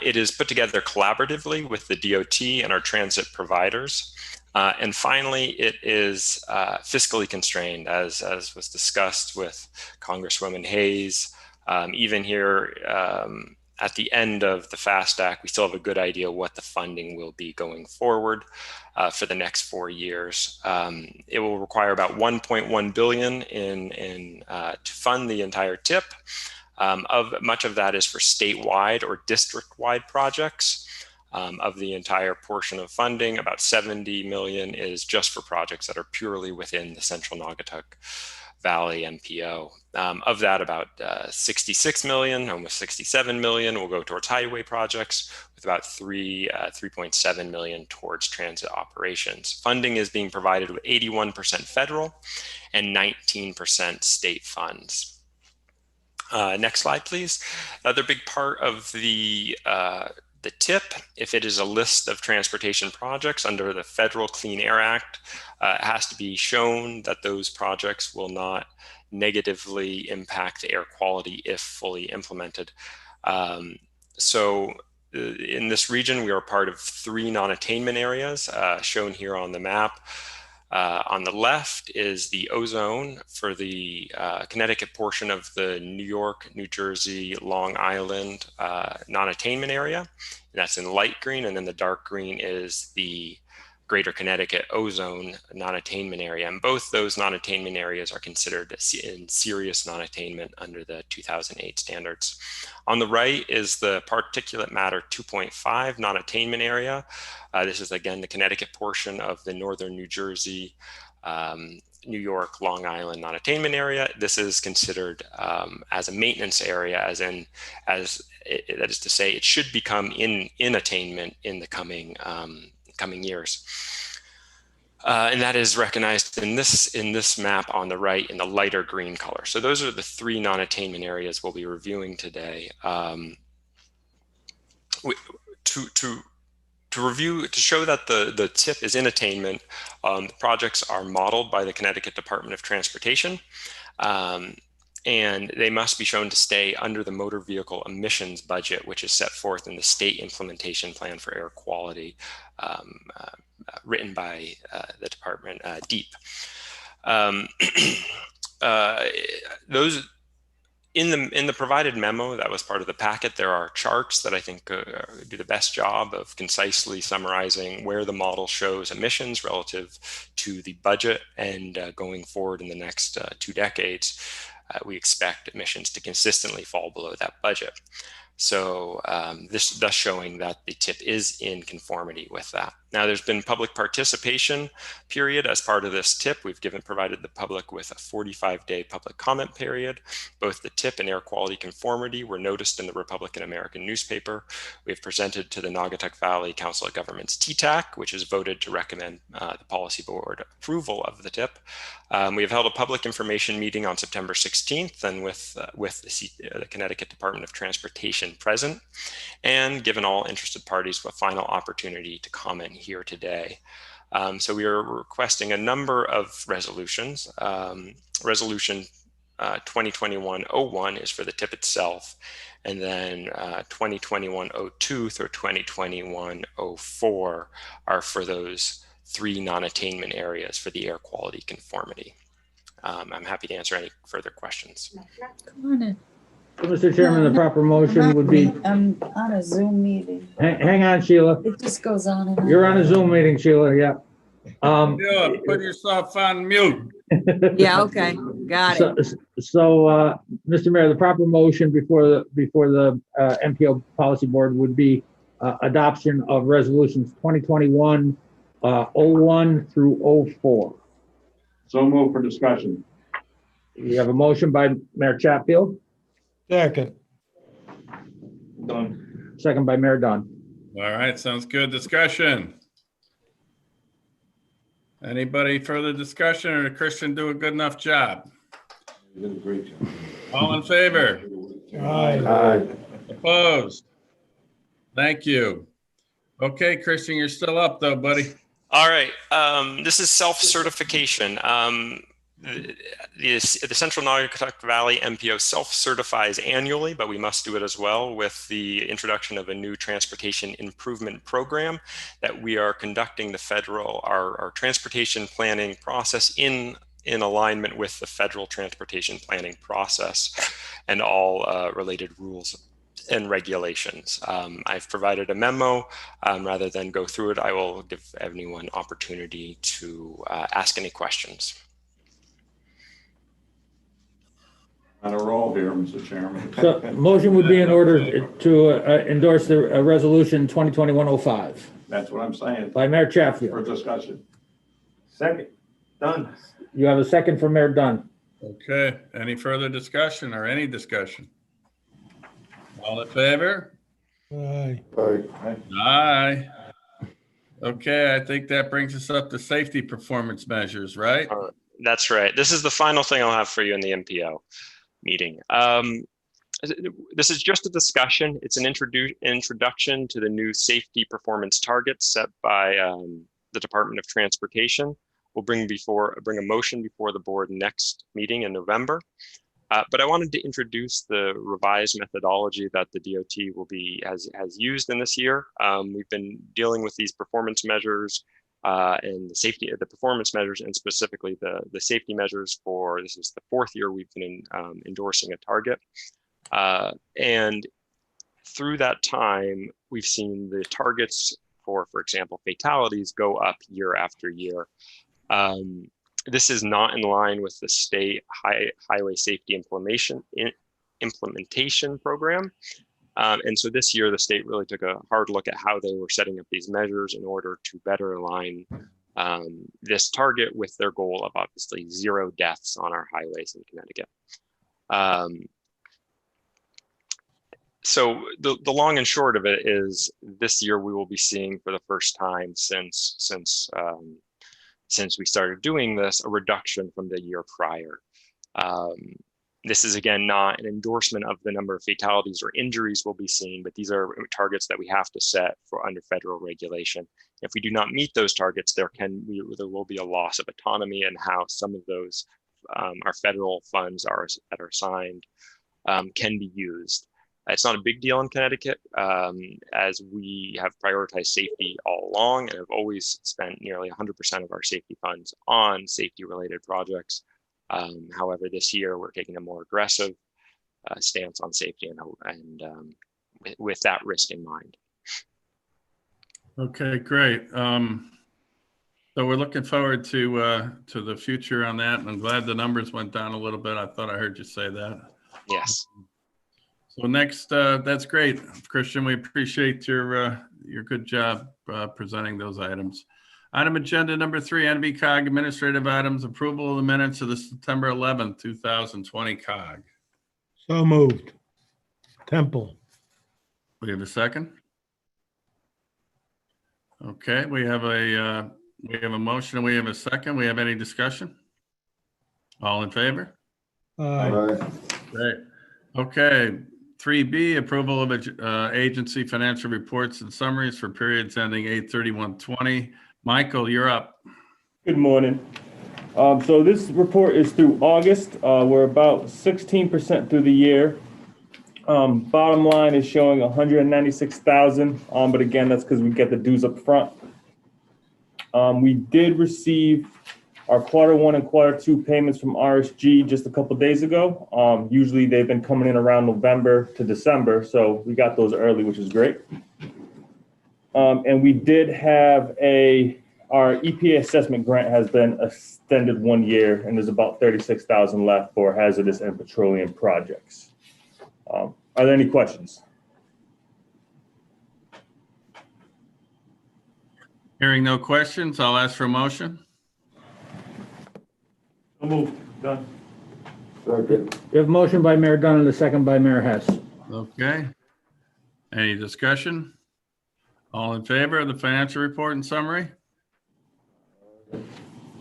It is put together collaboratively with the DOT and our transit providers. And finally, it is fiscally constrained, as was discussed with Congresswoman Hayes. Even here, at the end of the FAST Act, we still have a good idea what the funding will be going forward for the next 4 years. It will require about $1.1 billion to fund the entire TIP. Much of that is for statewide or district-wide projects. Of the entire portion of funding, about $70 million is just for projects that are purely within the Central Naugatuck Valley MPO. Of that, about 66 million, almost 67 million will go towards highway projects, with about 3.7 million towards transit operations. Funding is being provided with 81% federal and 19% state funds. Next slide, please. Another big part of the TIP, if it is a list of transportation projects under the Federal Clean Air Act, it has to be shown that those projects will not negatively impact air quality if fully implemented. So in this region, we are part of 3 non-attainment areas shown here on the map. On the left is the ozone for the Connecticut portion of the New York, New Jersey, Long Island non-attainment area. And that's in light green, and then the dark green is the Greater Connecticut ozone non-attainment area. And both those non-attainment areas are considered in serious non-attainment under the 2008 standards. On the right is the particulate matter 2.5 non-attainment area. This is again the Connecticut portion of the northern New Jersey, New York, Long Island non-attainment area. This is considered as a maintenance area, that is to say, it should become in attainment in the coming years. And that is recognized in this map on the right in the lighter green color. So those are the 3 non-attainment areas we'll be reviewing today. To show that the TIP is in attainment, the projects are modeled by the Connecticut Department of Transportation, and they must be shown to stay under the motor vehicle emissions budget, which is set forth in the state implementation plan for air quality, written by the department, DEEP. Those in the provided memo that was part of the packet, there are charts that I think do the best job of concisely summarizing where the model shows emissions relative to the budget, and going forward in the next 2 decades, we expect emissions to consistently fall below that budget. So this thus showing that the TIP is in conformity with that. Now, there's been public participation period as part of this TIP. We've provided the public with a 45-day public comment period. Both the TIP and air quality conformity were noticed in the Republican American newspaper. We've presented to the Naugatuck Valley Council of Governments TTAC, which has voted to recommend the policy board approval of the TIP. We have held a public information meeting on September 16th, and with the Connecticut Department of Transportation present, and given all interested parties a final opportunity to comment here today. So we are requesting a number of resolutions. Resolution 2021-01 is for the TIP itself, and then 2021-02 through 2021-04 are for those 3 non-attainment areas for the air quality conformity. I'm happy to answer any further questions. Come on in. So, Mr. Chairman, the proper motion would be, I'm on a Zoom meeting. hang on, Sheila. It just goes on and on. You're on a Zoom meeting, Sheila, yeah. Put yourself on mute. Yeah, okay, got it. So, Mr. Mayor, the proper motion before the MPO Policy Board would be adoption of resolutions 2021 01 through 04. So move for discussion. We have a motion by Mayor Chatfield, Second. Done. second by Mayor Dunn. All right, sounds good. Discussion. Anybody further discussion, or did Christian do a good enough job? You did a great job. All in favor? Aye. Opposed? Thank you. Okay, Christian, you're still up though, buddy. All right, this is self-certification. The Central Naugatuck Valley MPO self-certifies annually, but we must do it as well with the introduction of a new transportation improvement program that we are conducting our transportation planning process in alignment with the federal transportation planning process and all related rules and regulations. I've provided a memo. Rather than go through it, I will give everyone opportunity to ask any questions. On a roll here, Mr. Chairman. So, motion would be in order to endorse the resolution 2021-05 That's what I'm saying. by Mayor For Chatfield. discussion. Second. Done. You have a second from Mayor Dunn. Okay, any further discussion or any discussion? All in favor? Aye. Aye. Okay, I think that brings us up to safety performance measures, right? That's right. This is the final thing I'll have for you in the MPO meeting. This is just a discussion. It's an introduction to the new safety performance targets set by the Department of Transportation. We'll bring a motion before the board next meeting in November. But I wanted to introduce the revised methodology that the DOT has used in this year. We've been dealing with these performance measures and the performance measures, and specifically the safety measures this is the 4th year we've been endorsing a target. And through that time, we've seen the targets for example, fatalities go up year after year. This is not in line with the state highway safety implementation program. And so this year, the state really took a hard look at how they were setting up these measures in order to better align this target with their goal of obviously 0 deaths on our highways in Connecticut. So the long and short of it is this year we will be seeing for the first time since we started doing this, a reduction from the year prior. This is again not an endorsement of the number of fatalities or injuries we'll be seeing, but these are targets that we have to set for under federal regulation. If we do not meet those targets, there will be a loss of autonomy in how some of those our federal funds that are assigned can be used. It's not a big deal in Connecticut, as we have prioritized safety all along and have always spent nearly 100% of our safety funds on safety-related projects. However, this year we're taking a more aggressive stance on safety and with that risk in mind. Okay, great. So we're looking forward to the future on that, and I'm glad the numbers went down a little bit. I thought I heard you say that. Yes. So next, that's great, Christian. We appreciate your good job presenting those items. Item agenda number 3, NVCOG administrative items, approval of the minutes of the September 11th, 2020 COG. So moved. Temple. We have a second. Okay, we have a motion and we have a second. We have any discussion? All in favor? Aye. Great. Okay. 3B, approval of agency financial reports and summaries for periods ending 8/31/20. Michael, you're up. Good morning. So this report is through August. We're about 16% through the year. Bottom line is showing 196,000, but again, that's because we get the dues up front. We did receive our Q1 and Q2 payments from RSG just a couple days ago. Usually they've been coming in around November to December, so we got those early, which is great. And we did have our EPA assessment grant has been extended 1 year, and there's about $36,000 left for hazardous and petroleum projects. Are there any questions? Hearing no questions, I'll ask for a motion. So moved. Done. We have a motion by Mayor Dunn and a second by Mayor Hess. Okay. Any discussion? All in favor of the financial report and summary?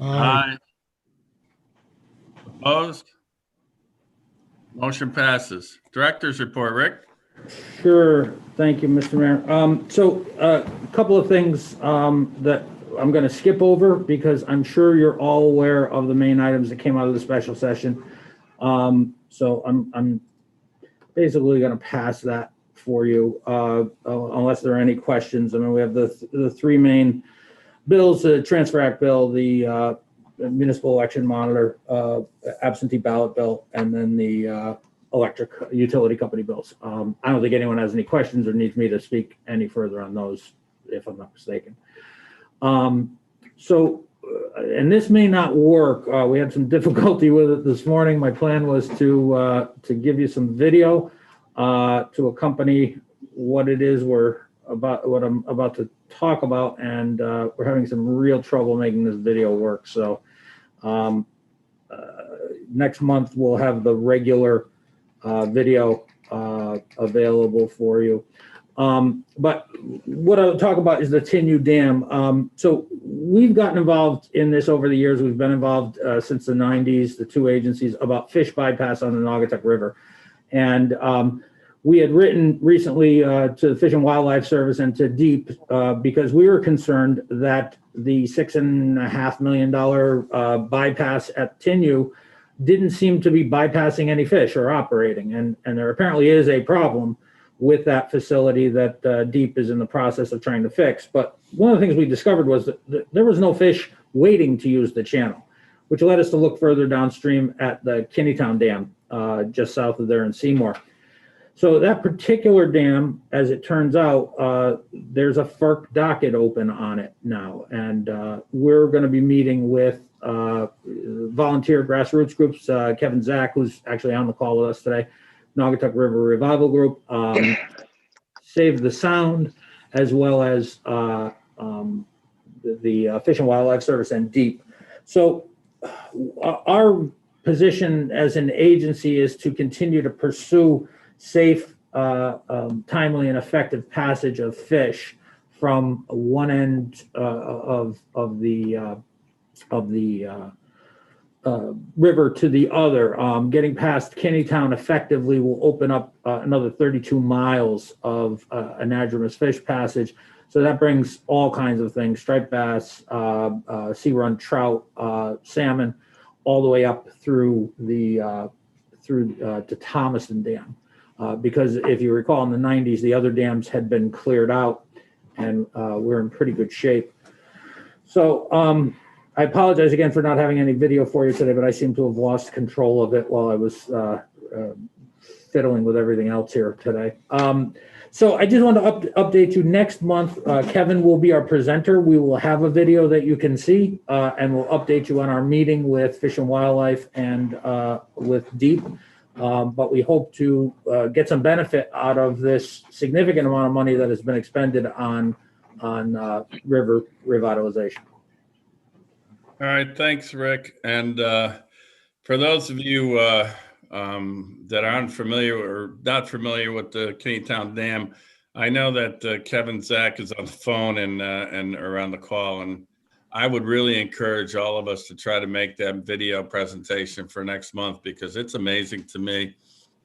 Aye. Opposed? Motion passes. Director's report, Rick? Sure. Thank you, Mr. Mayor. So a couple of things that I'm going to skip over because I'm sure you're all aware of the main items that came out of the special session. So I'm basically going to pass that for you unless there are any questions. I mean, we have the three main bills: the Transfer Act bill, the municipal election monitor, absentee ballot bill, and then the electric utility company bills. I don't think anyone has any questions or needs me to speak any further on those, if I'm not mistaken. And this may not work. We had some difficulty with it this morning. My plan was to give you some video to accompany what it is what I'm about to talk about, and we're having some real trouble making this video work. So next month we'll have the regular video available for you. But what I'll talk about is the Tinnu Dam. So we've gotten involved in this over the years. We've been involved since the 90s, the two agencies, about fish bypass on the Naugatuck River. And we had written recently to the Fish and Wildlife Service and to DEEP because we were concerned that the $6.5 million bypass at Tinnu didn't seem to be bypassing any fish or operating. And there apparently is a problem with that facility that DEEP is in the process of trying to fix. But one of the things we discovered was that there was no fish waiting to use the channel, which led us to look further downstream at the Kinneytown Dam, just south of there in Seymour. So that particular dam, as it turns out, there's a FERC docket open on it now. And we're going to be meeting with volunteer grassroots groups, Kevin Zach, who's actually on the call with us today, Naugatuck River Revival Group, Save the Sound, as well as the Fish and Wildlife Service and DEEP. So our position as an agency is to continue to pursue safe, timely, and effective passage of fish from one end of the river to the other. Getting past Kinneytown effectively will open up another 32 miles of anadromous fish passage. So that brings all kinds of things: striped bass, sea run trout, salmon, all the way up through to Thomaston Dam. Because if you recall, in the 90s, the other dams had been cleared out, and we're in pretty good shape. So I apologize again for not having any video for you today, but I seem to have lost control of it while I was fiddling with everything else here today. So I just want to update you. Next month, Kevin will be our presenter. We will have a video that you can see, and we'll update you on our meeting with Fish and Wildlife and with DEEP. But we hope to get some benefit out of this significant amount of money that has been expended on river revitalization. All right, thanks, Rick. And for those of you that aren't familiar or not familiar with the Kinneytown Dam, I know that Kevin Zach is on the phone and around the call, and I would really encourage all of us to try to make that video presentation for next month because it's amazing to me.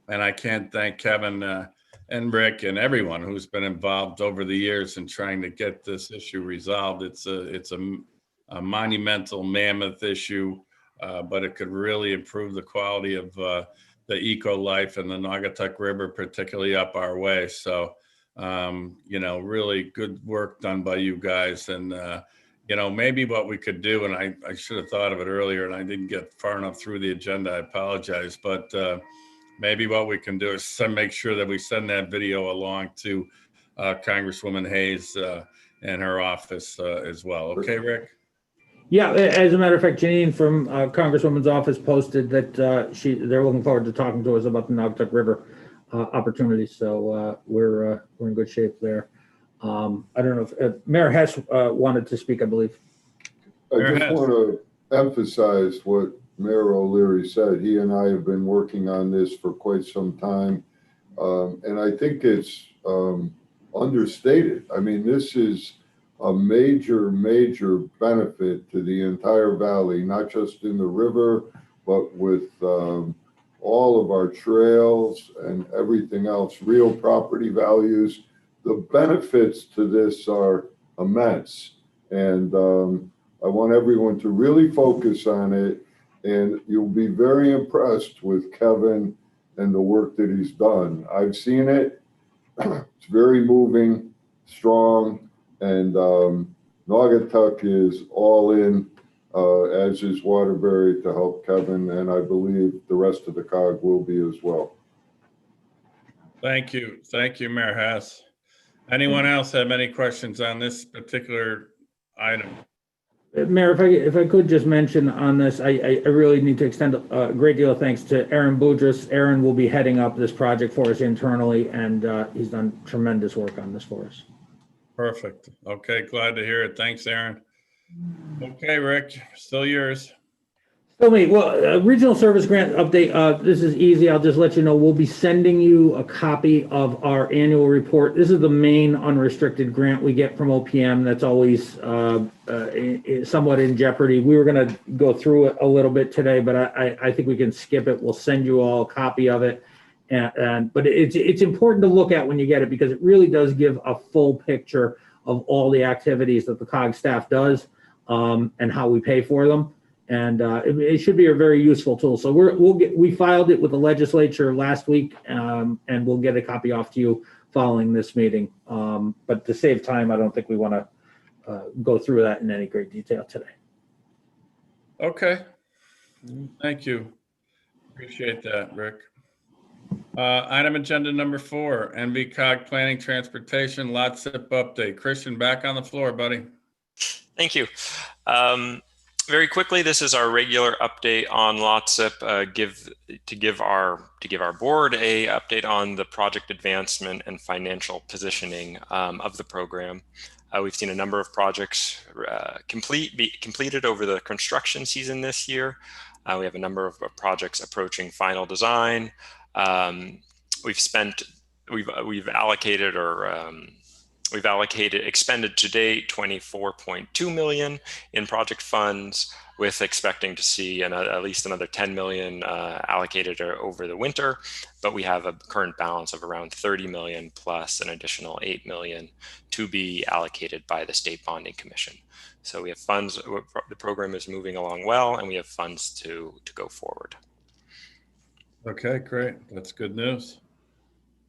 And I can't thank Kevin and Rick and everyone who's been involved over the years in trying to get this issue resolved. It's a monumental, mammoth issue, but it could really improve the quality of the eco life in the Naugatuck River, particularly up our way. So, really good work done by you guys. And you know, maybe what we could do, and I should have thought of it earlier and I didn't get far enough through the agenda, I apologize, but maybe what we can do is make sure that we send that video along to Congresswoman Hayes and her office as well. Okay, Rick? Yeah, as a matter of fact, Janine from Congresswoman's office posted that they're looking forward to talking to us about the Naugatuck River opportunities. So we're in good shape there. I don't know if Mayor Hess wanted to speak, I believe. I just want to emphasize what Mayor O'Leary said. He and I have been working on this for quite some time. And I think it's understated. I mean, this is a major, major benefit to the entire valley, not just in the river, but with all of our trails and everything else, real property values. The benefits to this are immense. And I want everyone to really focus on it. And you'll be very impressed with Kevin and the work that he's done. I've seen it. It's very moving, strong. And Naugatuck is all in, as is Waterbury, to help Kevin, and I believe the rest of the COG will be as well. Thank you, Mayor Hess. Anyone else have any questions on this particular item? Mayor, if I could just mention on this, I really need to extend a great deal of thanks to Aaron Boudris. Aaron will be heading up this project for us internally, and he's done tremendous work on this for us. Perfect. Okay, glad to hear it. Thanks, Aaron. Okay, Rick, still yours. Still me. Well, regional service grant update. This is easy. I'll just let you know. We'll be sending you a copy of our annual report. This is the main unrestricted grant we get from OPM. That's always somewhat in jeopardy. We were going to go through it a little bit today, but I think we can skip it. We'll send you all a copy of it. But it's important to look at when you get it, because it really does give a full picture of all the activities that the COG staff does and how we pay for them. And it should be a very useful tool. So we filed it with the legislature last week, and we'll get a copy off to you following this meeting. But to save time, I don't think we want to go through that in any great detail today. Okay. Thank you. Appreciate that, Rick. Item agenda number 4, NVCOG Planning Transportation LOTCIP update. Christian, back on the floor, buddy. Thank you. Very quickly, this is our regular update on LOTCIP. To give our board a update on the project advancement and financial positioning of the program. We've seen a number of projects be completed over the construction season this year. We have a number of projects approaching final design. We've expended to date $24.2 million in project funds, with expecting to see at least another $10 million allocated over the winter. But we have a current balance of around $30 million plus an additional $8 million to be allocated by the State Bonding Commission. So we have funds. The program is moving along well, and we have funds to go forward. Okay, great. That's good news.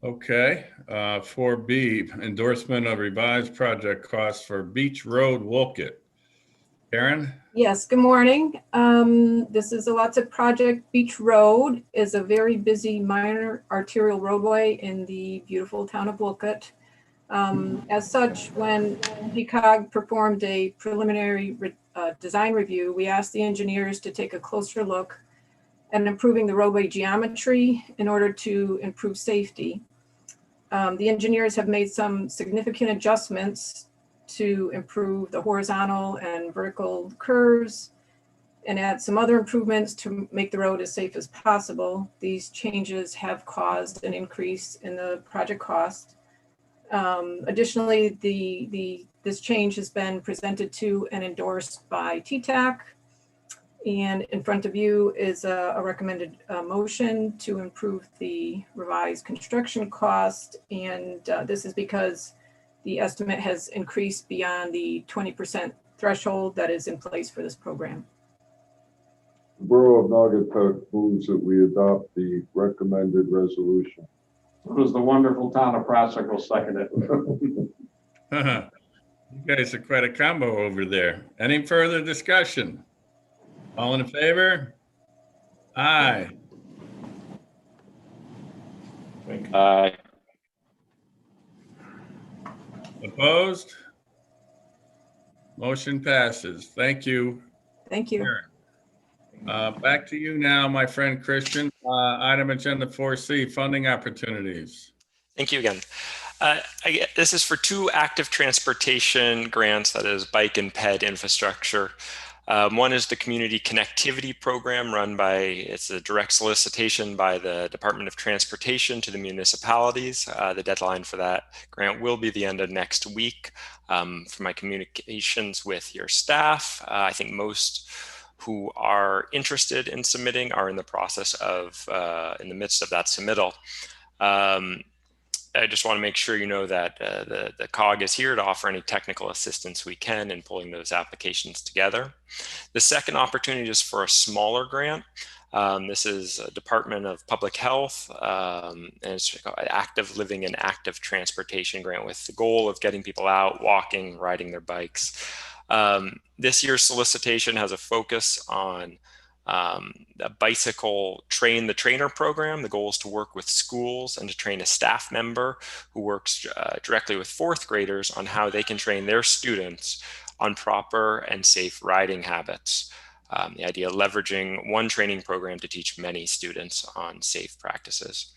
Okay, 4B, endorsement of revised project costs for Beach Road Wolcott. Karen? Yes, good morning. This is a LOTCIP project. Beach Road is a very busy minor arterial roadway in the beautiful town of Wolcott. As such, when NVCOG performed a preliminary design review, we asked the engineers to take a closer look at improving the roadway geometry in order to improve safety. The engineers have made some significant adjustments to improve the horizontal and vertical curves and add some other improvements to make the road as safe as possible. These changes have caused an increase in the project cost. Additionally, this change has been presented to and endorsed by TTAC. And in front of you is a recommended motion to improve the revised construction cost. And this is because the estimate has increased beyond the 20% threshold that is in place for this program. The Borough of Naugatuck moves that we adopt the recommended resolution. It was the wonderful town of Prosser will second it. You guys are quite a combo over there. Any further discussion? All in favor? Aye. Aye. Opposed? Motion passes. Thank you. Thank you. Back to you now, my friend Christian. Item agenda 4C, funding opportunities. Thank you again. This is for 2 active transportation grants, that is bike and ped infrastructure. One is the Community Connectivity Program run by, it's a direct solicitation by the Department of Transportation to the municipalities. The deadline for that grant will be the end of next week. For my communications with your staff, I think most who are interested in submitting are in the process of, in the midst of that submittal. I just want to make sure you know that the COG is here to offer any technical assistance we can in pulling those applications together. The second opportunity is for a smaller grant. This is a Department of Public Health, and it's an active living and active transportation grant with the goal of getting people out, walking, riding their bikes. This year's solicitation has a focus on a bicycle train the trainer program. The goal is to work with schools and to train a staff member who works directly with 4th graders on how they can train their students on proper and safe riding habits. The idea of leveraging one training program to teach many students on safe practices.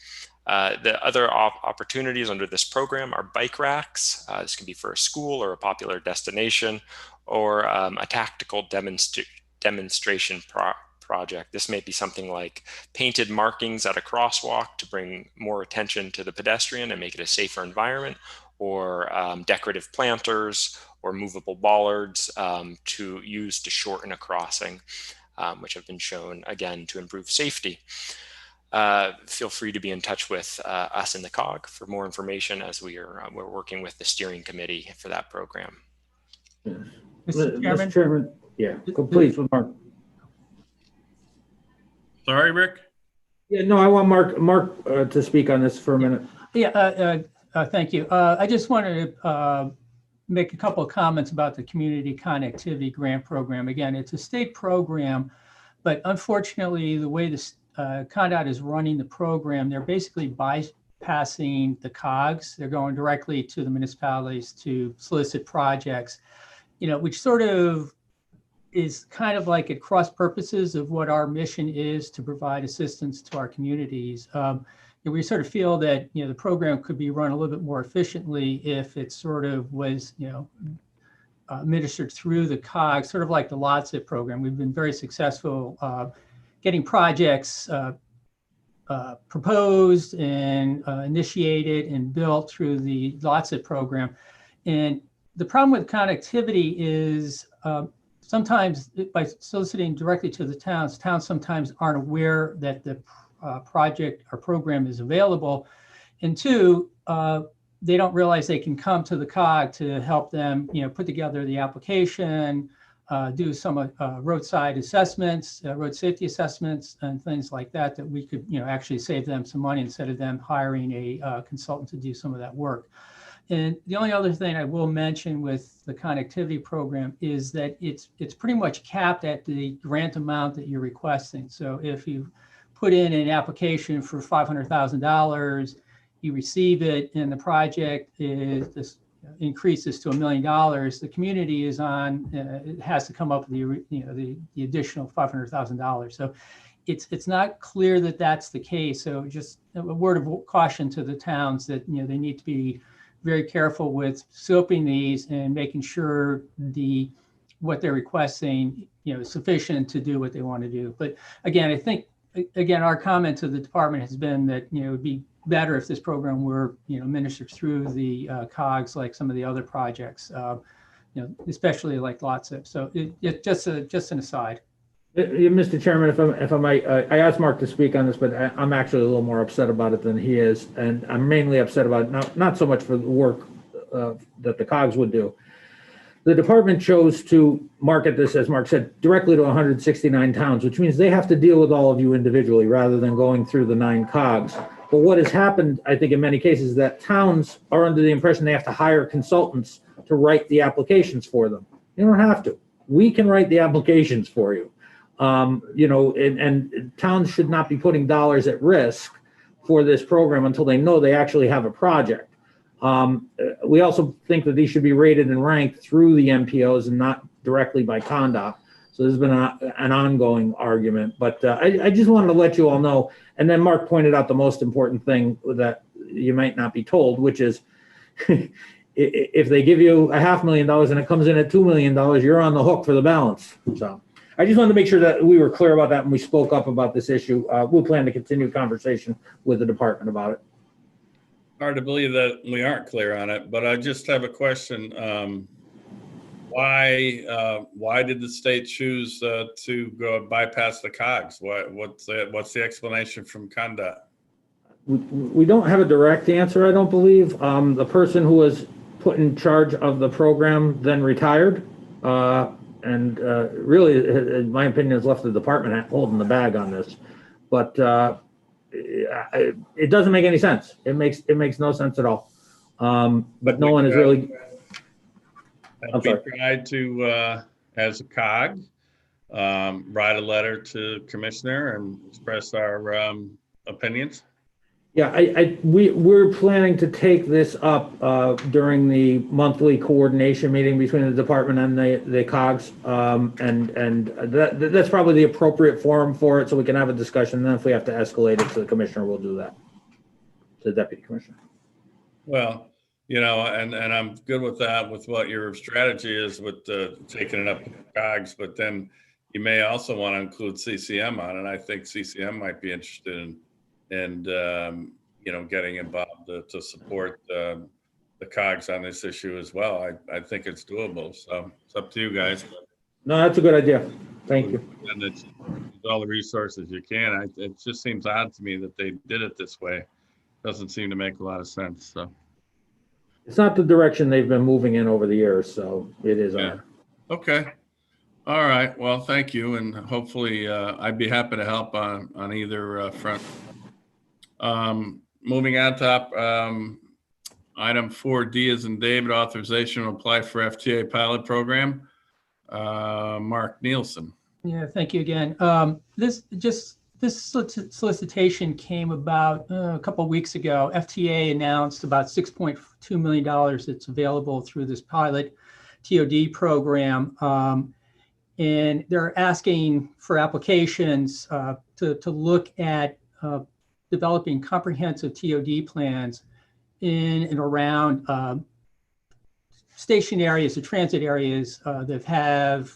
The other opportunities under this program are bike racks. This can be for a school or a popular destination, or a tactical demonstration project. This may be something like painted markings at a crosswalk to bring more attention to the pedestrian and make it a safer environment, or decorative planters or movable bollards to use to shorten a crossing, which have been shown again to improve safety. Feel free to be in touch with us in the COG for more information, as we're working with the steering committee for that program. Mr. Chairman, yeah, please, Mark. Sorry, Rick? Yeah, no, I want Mark to speak on this for a minute. Yeah, thank you. I just wanted to make a couple of comments about the Community Connectivity Grant Program. Again, it's a state program, but unfortunately, the way this CONDOT is running the program, they're basically bypassing the COGs. They're going directly to the municipalities to solicit projects, which sort of is kind of like at cross purposes of what our mission is to provide assistance to our communities. We sort of feel that the program could be run a little bit more efficiently if it sort of was administered through the COG, sort of like the LOTCIP program. We've been very successful getting projects proposed and initiated and built through the LOTCIP program. And the problem with connectivity is sometimes by soliciting directly to the towns sometimes aren't aware that the project or program is available. And 2, they don't realize they can come to the COG to help them, put together the application, do some roadside assessments, road safety assessments, and things like that, that we could, actually save them some money instead of them hiring a consultant to do some of that work. And the only other thing I will mention with the connectivity program is that it's pretty much capped at the grant amount that you're requesting. So if you put in an application for $500,000, you receive it, and the project is this increases to $1 million, the community is on, it has to come up with the additional $500,000. So it's not clear that that's the case. So just a word of caution to the towns that they need to be very careful with scoping these and making sure what they're requesting is sufficient to do what they want to do. But again, I think our comment to the department has been that it would be better if this program were administered through the COGs like some of the other projects, especially like LOTCIP. So just an aside. Mr. Chairman, if I might, I asked Mark to speak on this, but I'm actually a little more upset about it than he is, and I'm mainly upset about not so much for the work that the COGs would do. The department chose to market this, as Mark said, directly to 169 towns, which means they have to deal with all of you individually rather than going through the 9 COGs. But what has happened, I think, in many cases, is that towns are under the impression they have to hire consultants to write the applications for them. You don't have to. We can write the applications for you. You know, and towns should not be putting dollars at risk for this program until they know they actually have a project. We also think that these should be rated and ranked through the MPOs and not directly by CONDOC. So there's been an ongoing argument, but I just wanted to let you all know. And then Mark pointed out the most important thing that you might not be told, which is if they give you $500,000 and it comes in at $2 million, you're on the hook for the balance. So I just wanted to make sure that we were clear about that when we spoke up about this issue. We'll plan to continue conversation with the department about it. Hard to believe that we aren't clear on it, but I just have a question. Why did the state choose to go bypass the COGS? What's the explanation from CONDOT? We don't have a direct answer, I don't believe. The person who was put in charge of the program then retired. And really, in my opinion, has left the department holding the bag on this. But it doesn't make any sense. It makes no sense at all. But no one is really. We tried to, as a COG, write a letter to Commissioner and express our opinions. Yeah, we're planning to take this up during the monthly coordination meeting between the department and the COGS, and that's probably the appropriate forum for it, so we can have a discussion. And then if we have to escalate it to the commissioner, we'll do that. To the deputy commissioner. Well, you know, and I'm good with that, with what your strategy is with taking it up to COGS, but then you may also want to include CCM on it. I think CCM might be interested in you know, getting involved to support the COGS on this issue as well. I think it's doable. So it's up to you guys. No, that's a good idea. Thank you. And it's all the resources you can. It just seems odd to me that they did it this way. Doesn't seem to make a lot of sense. So it's not the direction they've been moving in over the years, so it is odd. Okay. All right. Well, thank you, and hopefully I'd be happy to help on either front. Moving on top, item 4D is in David, authorization to apply for FTA pilot program. Mark Nielsen. Yeah, thank you again. This solicitation came about a couple of weeks ago. FTA announced about $6.2 million that's available through this pilot TOD program. And they're asking for applications to look at developing comprehensive TOD plans in and around station areas or transit areas that have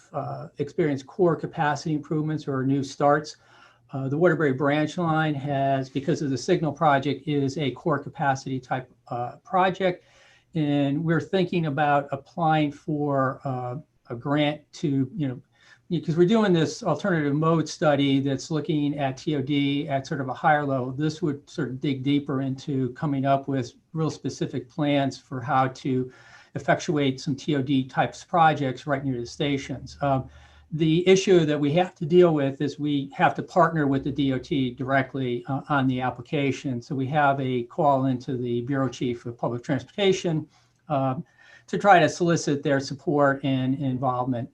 experienced core capacity improvements or new starts. The Waterbury branch line has, because of the Signal project, is a core capacity type project. And we're thinking about applying for a grant to, you know, because we're doing this alternative mode study that's looking at TOD at sort of a higher level. This would sort of dig deeper into coming up with real specific plans for how to effectuate some TOD types projects right near the stations. The issue that we have to deal with is we have to partner with the DOT directly on the application. So we have a call into the Bureau Chief of Public Transportation to try to solicit their support and involvement.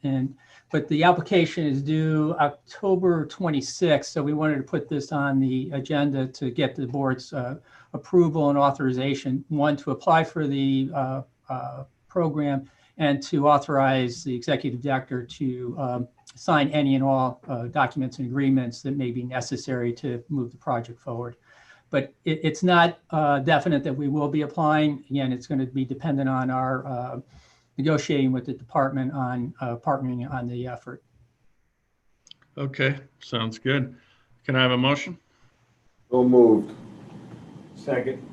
But the application is due October 26th. So we wanted to put this on the agenda to get the board's approval and authorization, one, to apply for the program, and to authorize the executive director to sign any and all documents and agreements that may be necessary to move the project forward. But it's not definite that we will be applying. Again, it's going to be dependent on our negotiating with the department on partnering on the effort. Okay, sounds good. Can I have a motion? So moved. Second.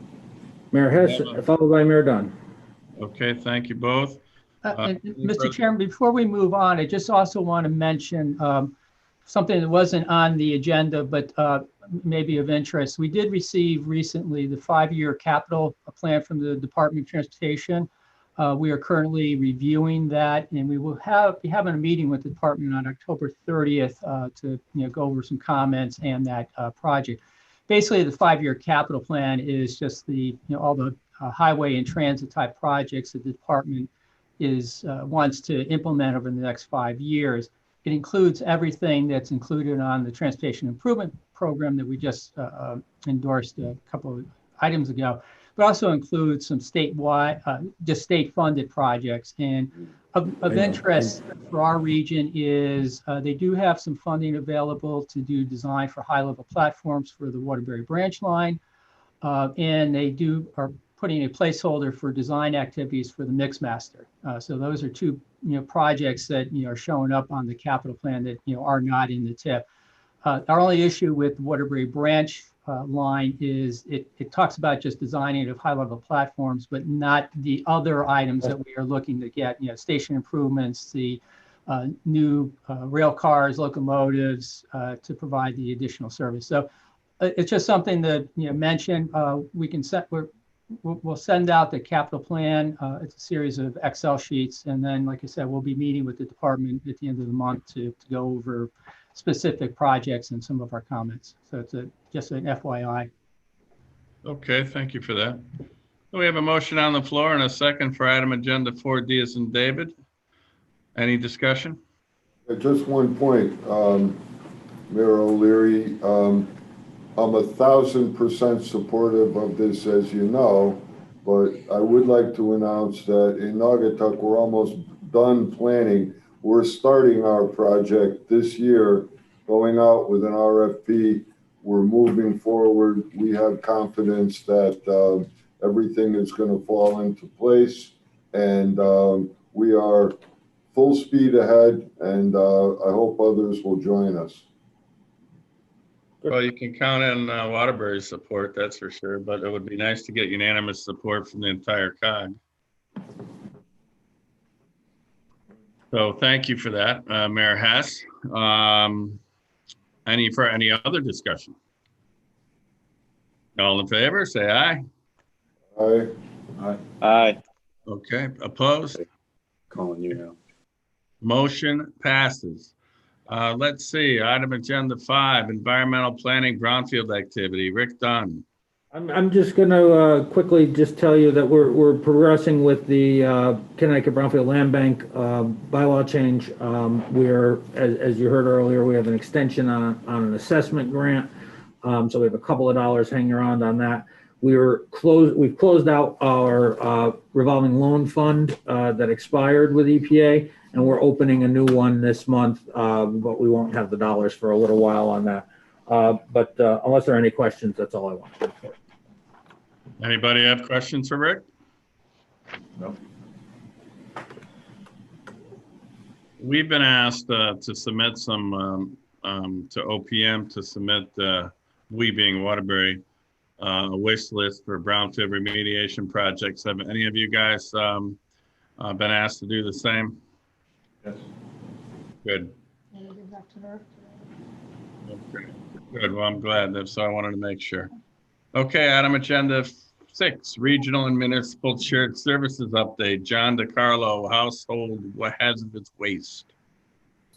Mayor Hess, followed by Mayor Dunn. Okay, thank you both. Mr. Chairman, before we move on, I just also want to mention something that wasn't on the agenda, but maybe of interest. We did receive recently the 5-year capital plan from the Department of Transportation. We are currently reviewing that, and we will be having a meeting with the department on October 30th to go over some comments and that project. Basically, the 5-year capital plan is just the all the highway and transit type projects that the department wants to implement over the next 5 years. It includes everything that's included on the Transportation Improvement Program that we just endorsed a couple of items ago, but also includes some statewide, just state-funded projects. And of interest for our region is they do have some funding available to do design for high-level platforms for the Waterbury branch line, and they are putting a placeholder for design activities for the Mixmaster. So those are two projects that are showing up on the capital plan that are not in the TIP. Our only issue with Waterbury branch line is it talks about just designing of high-level platforms, but not the other items that we are looking to get, station improvements, the new rail cars, locomotives to provide the additional service. So it's just something that mentioned. We can set. We'll send out the capital plan. It's a series of Excel sheets, and then, like I said, we'll be meeting with the department at the end of the month to go over specific projects and some of our comments. So it's just an FYI. Okay, thank you for that. We have a motion on the floor and a second for item agenda 4D as in David. Any discussion? Just one point, Mayor O'Leary. I'm 1,000% supportive of this, as you know, but I would like to announce that in Naugatuck, we're almost done planning. We're starting our project this year, going out with an RFP. We're moving forward. We have confidence that everything is going to fall into place, and we are full speed ahead, and I hope others will join us. Well, you can count on Waterbury's support, that's for sure, but it would be nice to get unanimous support from the entire COG. So thank you for that, Mayor Hess. Any other discussion? All in favor, say aye. Aye. Aye. Aye. Okay, opposed? Calling you now. Motion passes. Let's see, item agenda 5, environmental planning brownfield activity. Rick Dunn. I'm just going to quickly just tell you that we're progressing with the Connecticut Brownfield Land Bank bylaw change. We're, as you heard earlier, we have an extension on an assessment grant. So we have a couple of dollars hanging around on that. We've closed out our revolving loan fund that expired with EPA, and we're opening a new one this month, but we won't have the dollars for a little while on that. But unless there are any questions, that's all I want to report. Anybody have questions for Rick? No. We've been asked to submit some to OPM to submit, we being Waterbury, a wish list for brownfield remediation projects. Have any of you guys been asked to do the same? Yes. Good. Good. Well, I'm glad. So I wanted to make sure. Okay, item agenda 6, regional and municipal shared services update. John DiCarlo, household hazardous waste.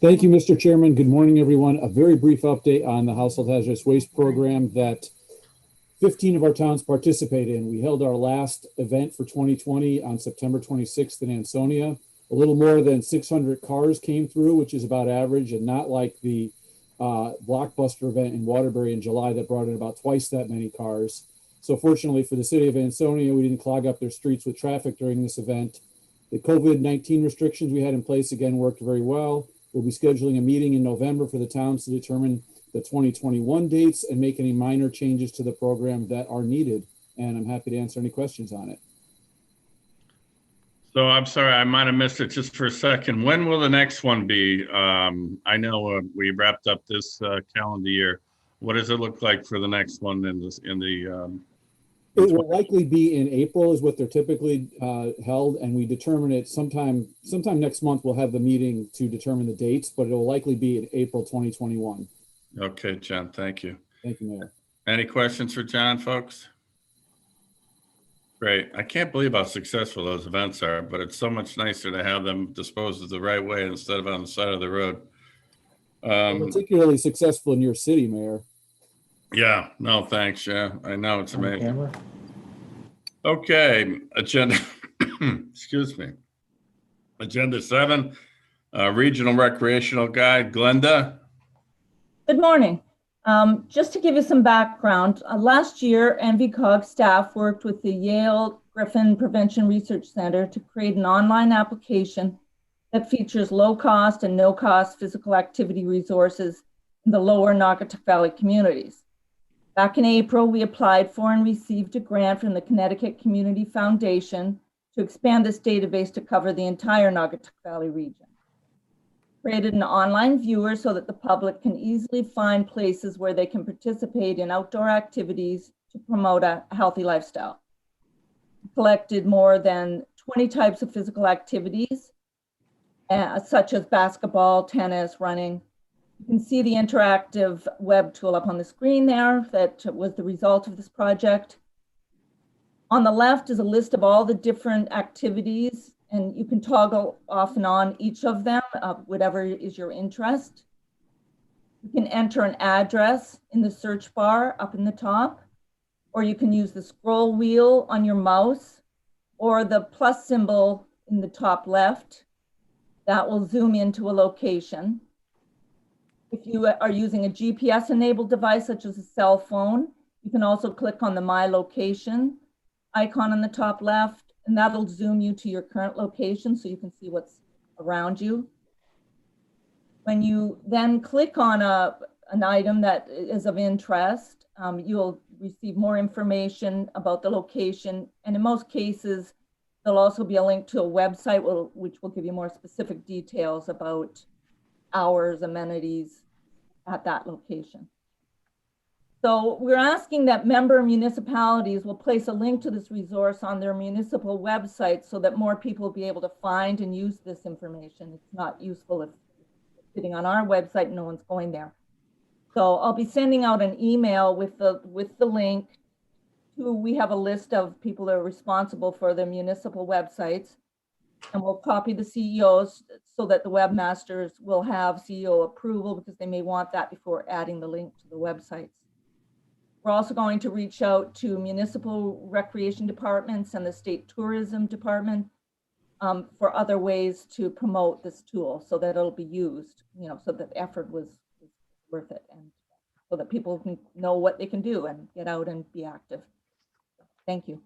Thank you, Mr. Chairman. Good morning, everyone. A very brief update on the household hazardous waste program that 15 of our towns participate in. We held our last event for 2020 on September 26th in Ansonia. A little more than 600 cars came through, which is about average, and not like the Blockbuster event in Waterbury in July that brought in about twice that many cars. So fortunately for the city of Ansonia, we didn't clog up their streets with traffic during this event. The COVID-19 restrictions we had in place again worked very well. We'll be scheduling a meeting in November for the towns to determine the 2021 dates and make any minor changes to the program that are needed. And I'm happy to answer any questions on it. So I'm sorry, I might have missed it just for a second. When will the next one be? I know we wrapped up this calendar year. What does it look like for the next one in this It will likely be in April is what they're typically held, and we determine it sometime next month. We'll have the meeting to determine the dates, but it will likely be in April 2021. Okay, John, thank you. Thank you, Mayor. Any questions for John, folks? Great. I can't believe how successful those events are, but it's so much nicer to have them disposed of the right way instead of on the side of the road. Particularly successful in your city, Mayor. Yeah, no, thanks. Yeah, I know, it's amazing. Okay, agenda, excuse me. Agenda 7, Regional Recreational Guide. Glenda? Good morning. Just to give you some background, last year, NVCOG staff worked with the Yale Griffin Prevention Research Center to create an online application that features low-cost and no-cost physical activity resources in the lower Naugatuck Valley communities. Back in April, we applied for and received a grant from the Connecticut Community Foundation to expand this database to cover the entire Naugatuck Valley region. Created an online viewer so that the public can easily find places where they can participate in outdoor activities to promote a healthy lifestyle. Collected more than 20 types of physical activities, such as basketball, tennis, running. You can see the interactive web tool up on the screen there that was the result of this project. On the left is a list of all the different activities, and you can toggle off and on each of them, whatever is your interest. You can enter an address in the search bar up in the top, or you can use the scroll wheel on your mouse or the plus symbol in the top left. That will zoom into a location. If you are using a GPS-enabled device, such as a cell phone, you can also click on the My Location icon on the top left, and that'll zoom you to your current location so you can see what's around you. When you then click on an item that is of interest, you'll receive more information about the location. And in most cases, there'll also be a link to a website which will give you more specific details about hours, amenities at that location. So we're asking that member municipalities will place a link to this resource on their municipal website so that more people will be able to find and use this information. It's not useful if it's sitting on our website and no one's going there. So I'll be sending out an email with the link to, we have a list of people that are responsible for the municipal websites, and we'll copy the CEOs so that the webmasters will have CEO approval, because they may want that before adding the link to the websites. We're also going to reach out to municipal recreation departments and the state tourism department for other ways to promote this tool so that it'll be used, so that the effort was worth it, and so that people can know what they can do and get out and be active. Thank you.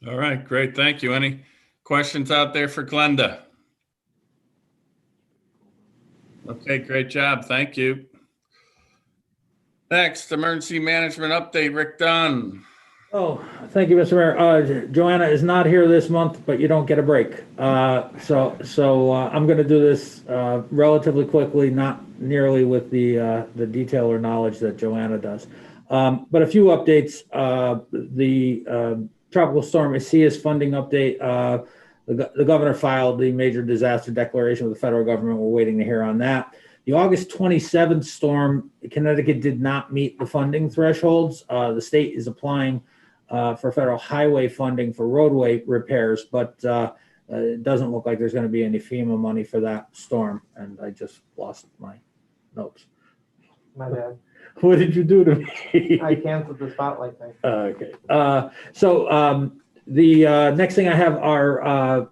All right, great. Thank you. Any questions out there for Glenda? Okay, great job. Thank you. Next, emergency management update, Rick Dunn. Oh, thank you, Mr. Mayor. Joanna is not here this month, but you don't get a break. So I'm going to do this relatively quickly, not nearly with the detail or knowledge that Joanna does. But a few updates. The Tropical Storm Isaias funding update. The governor filed the major disaster declaration with the federal government. We're waiting to hear on that. The August 27th storm, Connecticut did not meet the funding thresholds. The state is applying for federal highway funding for roadway repairs, but it doesn't look like there's going to be any FEMA money for that storm. And I just lost my notes. My bad. What did you do to me? I canceled the spotlight thing. Okay. So the next thing I have are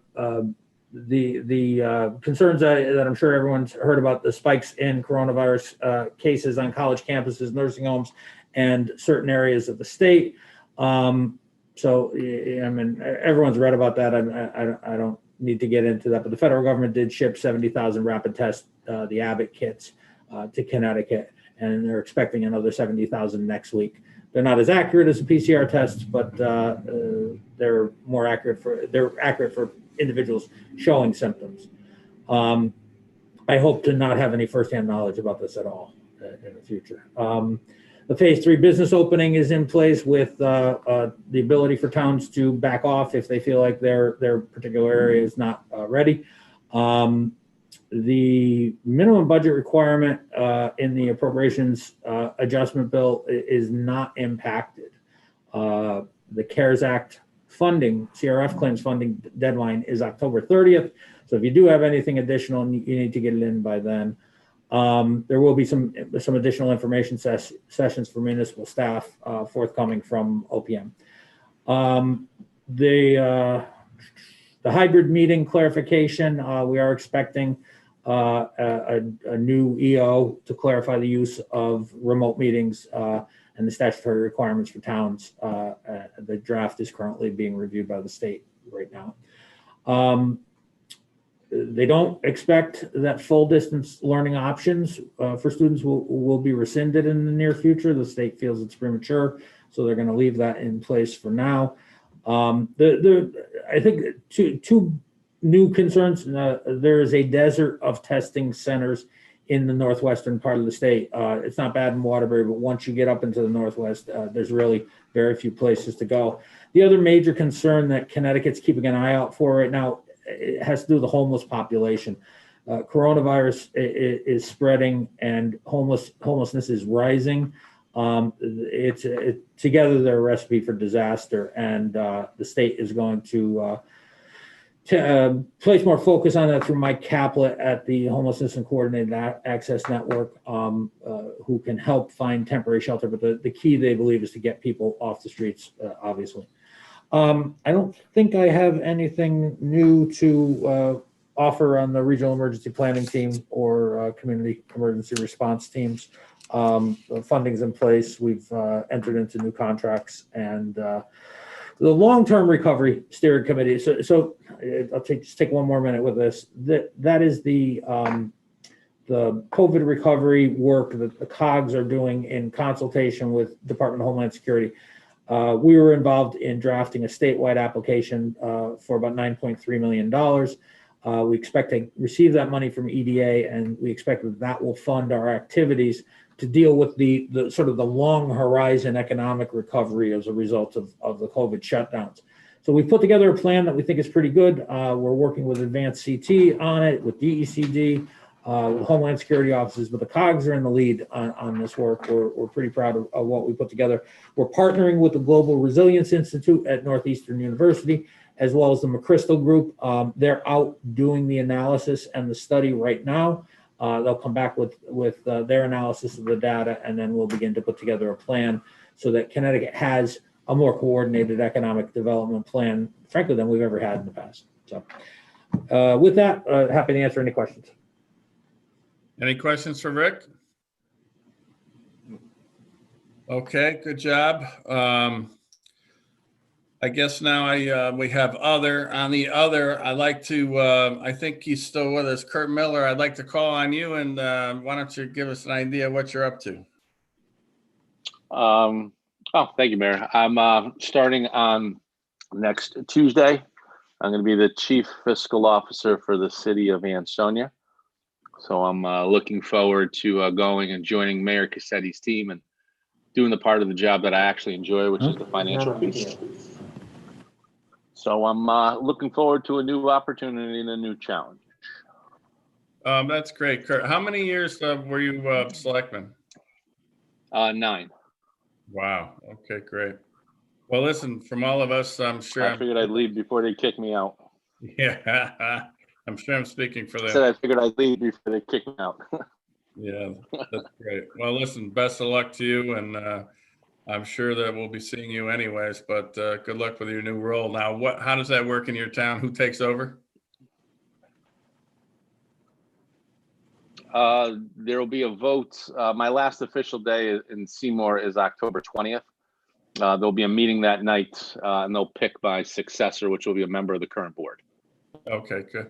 the concerns that I'm sure everyone's heard about, the spikes in coronavirus cases on college campuses, nursing homes, and certain areas of the state. So, I mean, everyone's read about that. I don't need to get into that, but the federal government did ship 70,000 rapid tests, the Abbott kits, to Connecticut, and they're expecting another 70,000 next week. They're not as accurate as the PCR tests, but they're accurate for individuals showing symptoms. I hope to not have any firsthand knowledge about this at all in the future. The phase 3 business opening is in place with the ability for towns to back off if they feel like their particular area is not ready. The minimum budget requirement in the appropriations adjustment bill is not impacted. The CARES Act funding, CRF claims funding deadline is October 30th. So if you do have anything additional, you need to get it in by then. There will be some additional information sessions for municipal staff forthcoming from OPM. The hybrid meeting clarification, we are expecting a new EO to clarify the use of remote meetings and the statutory requirements for towns. The draft is currently being reviewed by the state right now. They don't expect that full distance learning options for students will be rescinded in the near future. The state feels it's premature, so they're going to leave that in place for now. I think two new concerns. There is a desert of testing centers in the northwestern part of the state. It's not bad in Waterbury, but once you get up into the northwest, there's really very few places to go. The other major concern that Connecticut's keeping an eye out for right now, it has to do with the homeless population. Coronavirus is spreading and homelessness is rising. Together they're a recipe for disaster, and the state is going to place more focus on that through Mike Caplet at the Homelessness and Coordinated Access Network, who can help find temporary shelter. But the key, they believe, is to get people off the streets, obviously. I don't think I have anything new to offer on the regional emergency planning team or community emergency response teams. The funding's in place. We've entered into new contracts, and the long-term recovery steering committee. So I'll just take one more minute with this. That is the COVID recovery work that the COGs are doing in consultation with Department of Homeland Security. We were involved in drafting a statewide application for about $9.3 million. We expect to receive that money from EDA, and we expect that will fund our activities to deal with the sort of the long horizon economic recovery as a result of the COVID shutdowns. So we've put together a plan that we think is pretty good. We're working with Advanced CT on it, with DECD, with Homeland Security offices, but the COGs are in the lead on this work. We're pretty proud of what we put together. We're partnering with the Global Resilience Institute at Northeastern University, as well as the McChrystal Group. They're out doing the analysis and the study right now. They'll come back with their analysis of the data, and then we'll begin to put together a plan so that Connecticut has a more coordinated economic development plan, frankly, than we've ever had in the past. So with that, happy to answer any questions. Any questions for Rick? Okay, good job. I guess now we have other. On the other, I'd like to, I think he's still with us, Kurt Miller. I'd like to call on you, and why don't you give us an idea of what you're up to? Thank you, Mayor. I'm starting on next Tuesday. I'm going to be the Chief Fiscal Officer for the city of Ansonia. So I'm looking forward to going and joining Mayor Cassetti's team and doing the part of the job that I actually enjoy, which is the financial piece. So I'm looking forward to a new opportunity and a new challenge. That's great, Kurt. How many years were you selectman? 9. Wow. Okay, great. Well, listen, from all of us, I'm sure. I figured I'd leave before they kick me out. Yeah, I'm sure I'm speaking for them. I said I figured I'd leave before they kick me out. Yeah, that's great. Well, listen, best of luck to you, and I'm sure that we'll be seeing you anyways, but good luck with your new role. Now, how does that work in your town? Who takes over? There will be a vote. My last official day in Seymour is October 20th. There'll be a meeting that night, and they'll pick my successor, which will be a member of the current board. Okay, good.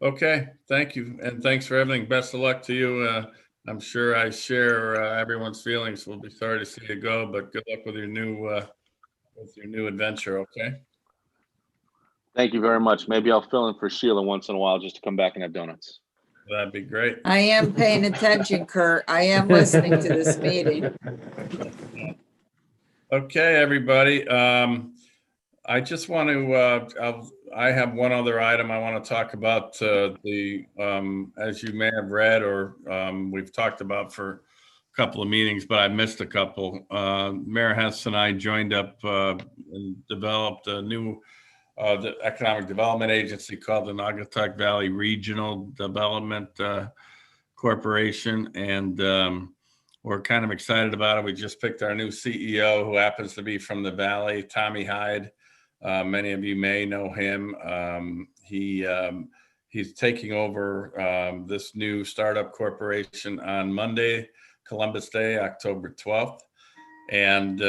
Okay, thank you, and thanks for everything. Best of luck to you. I'm sure I share everyone's feelings. We'll be sorry to see you go, but good luck with your new adventure. Okay. Thank you very much. Maybe I'll fill in for Sheila once in a while just to come back and have donuts. That'd be great. I am paying attention, Kurt. I am listening to this meeting. Okay, everybody. I just want to, I have one other item I want to talk about. As you may have read or we've talked about for a couple of meetings, but I missed a couple. Mayor Hess and I joined up and developed a new the economic development agency called the Naugatuck Valley Regional Development Corporation, and we're kind of excited about it. We just picked our new CEO, who happens to be from the Valley, Tommy Hyde. Many of you may know him. He's taking over this new startup corporation on Monday, Columbus Day, October 12th. And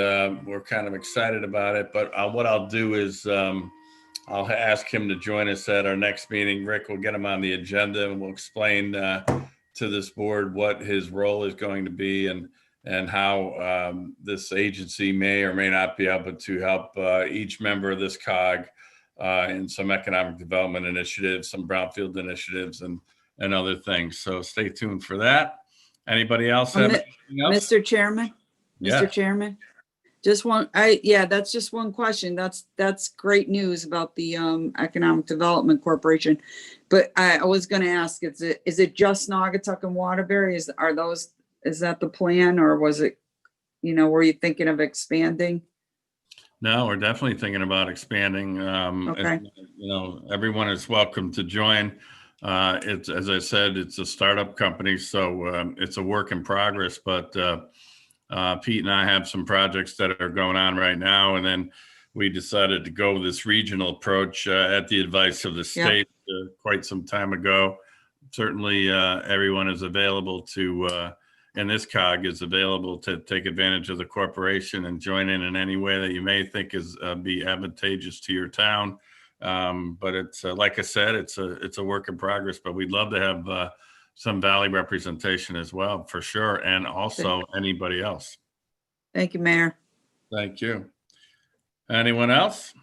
we're kind of excited about it. But what I'll do is I'll ask him to join us at our next meeting. Rick, we'll get him on the agenda and we'll explain to this board what his role is going to be and how this agency may or may not be able to help each member of this COG in some economic development initiatives, some brownfield initiatives, and other things. So stay tuned for that. Anybody else have anything else? Mr. Chairman? Yeah. Mr. Chairman? That's just one question. That's great news about the Economic Development Corporation. But I was gonna ask, is it just Naugatuck and Waterbury? Is that the plan, or was it, were you thinking of expanding? No, we're definitely thinking about expanding. Okay. Everyone is welcome to join. It's, as I said, it's a startup company, so it's a work in progress, but Pete and I have some projects that are going on right now, and then we decided to go this regional approach at the advice of the state quite some time ago. Certainly everyone is available to, and this COG is available to take advantage of the corporation and join in any way that you may think is be advantageous to your town. But it's like I said, it's a work in progress, but we'd love to have some Valley representation as well, for sure. And also anybody else. Thank you, Mayor. Thank you. Anyone else?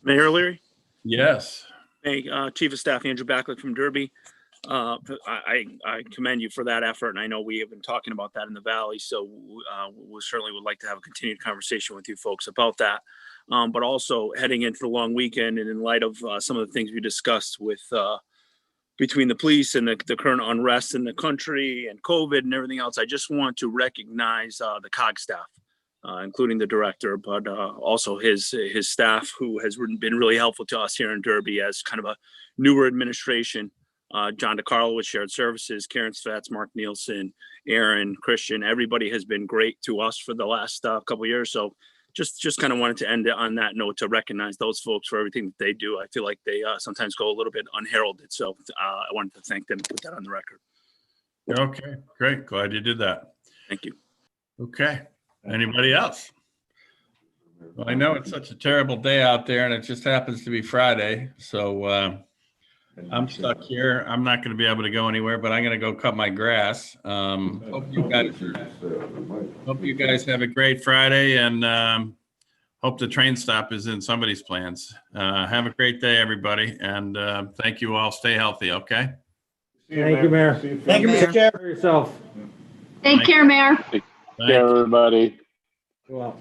Mayor O'Leary? Yes. Hey, Chief of Staff Andrew Backlick from Derby. I commend you for that effort, and I know we have been talking about that in the Valley, so we certainly would like to have a continued conversation with you folks about that. But also heading into the long weekend, and in light of some of the things we discussed with between the police and the current unrest in the country and COVID and everything else, I just want to recognize the COG staff, including the director, but also his staff, who has been really helpful to us here in Derby as kind of a newer administration. John DeCarlo with Shared Services, Karen Svetz, Mark Nielsen, Aaron, Christian, everybody has been great to us for the last couple of years. So just kind of wanted to end it on that note to recognize those folks for everything that they do. I feel like they sometimes go a little bit unheralded. So I wanted to thank them and put that on the record. Okay, great. Glad you did that. Thank you. Okay. Anybody else? Well, I know it's such a terrible day out there and it just happens to be Friday. So I'm stuck here. I'm not going to be able to go anywhere, but I'm going to go cut my grass. Hope you guys have a great Friday, and hope the train stop is in somebody's plans. Have a great day, everybody. And thank you all. Stay healthy. Okay. Thank you, Mayor. Thank you, Mr. Chair. For yourself. Take care, Mayor. Take care, everybody. Go out.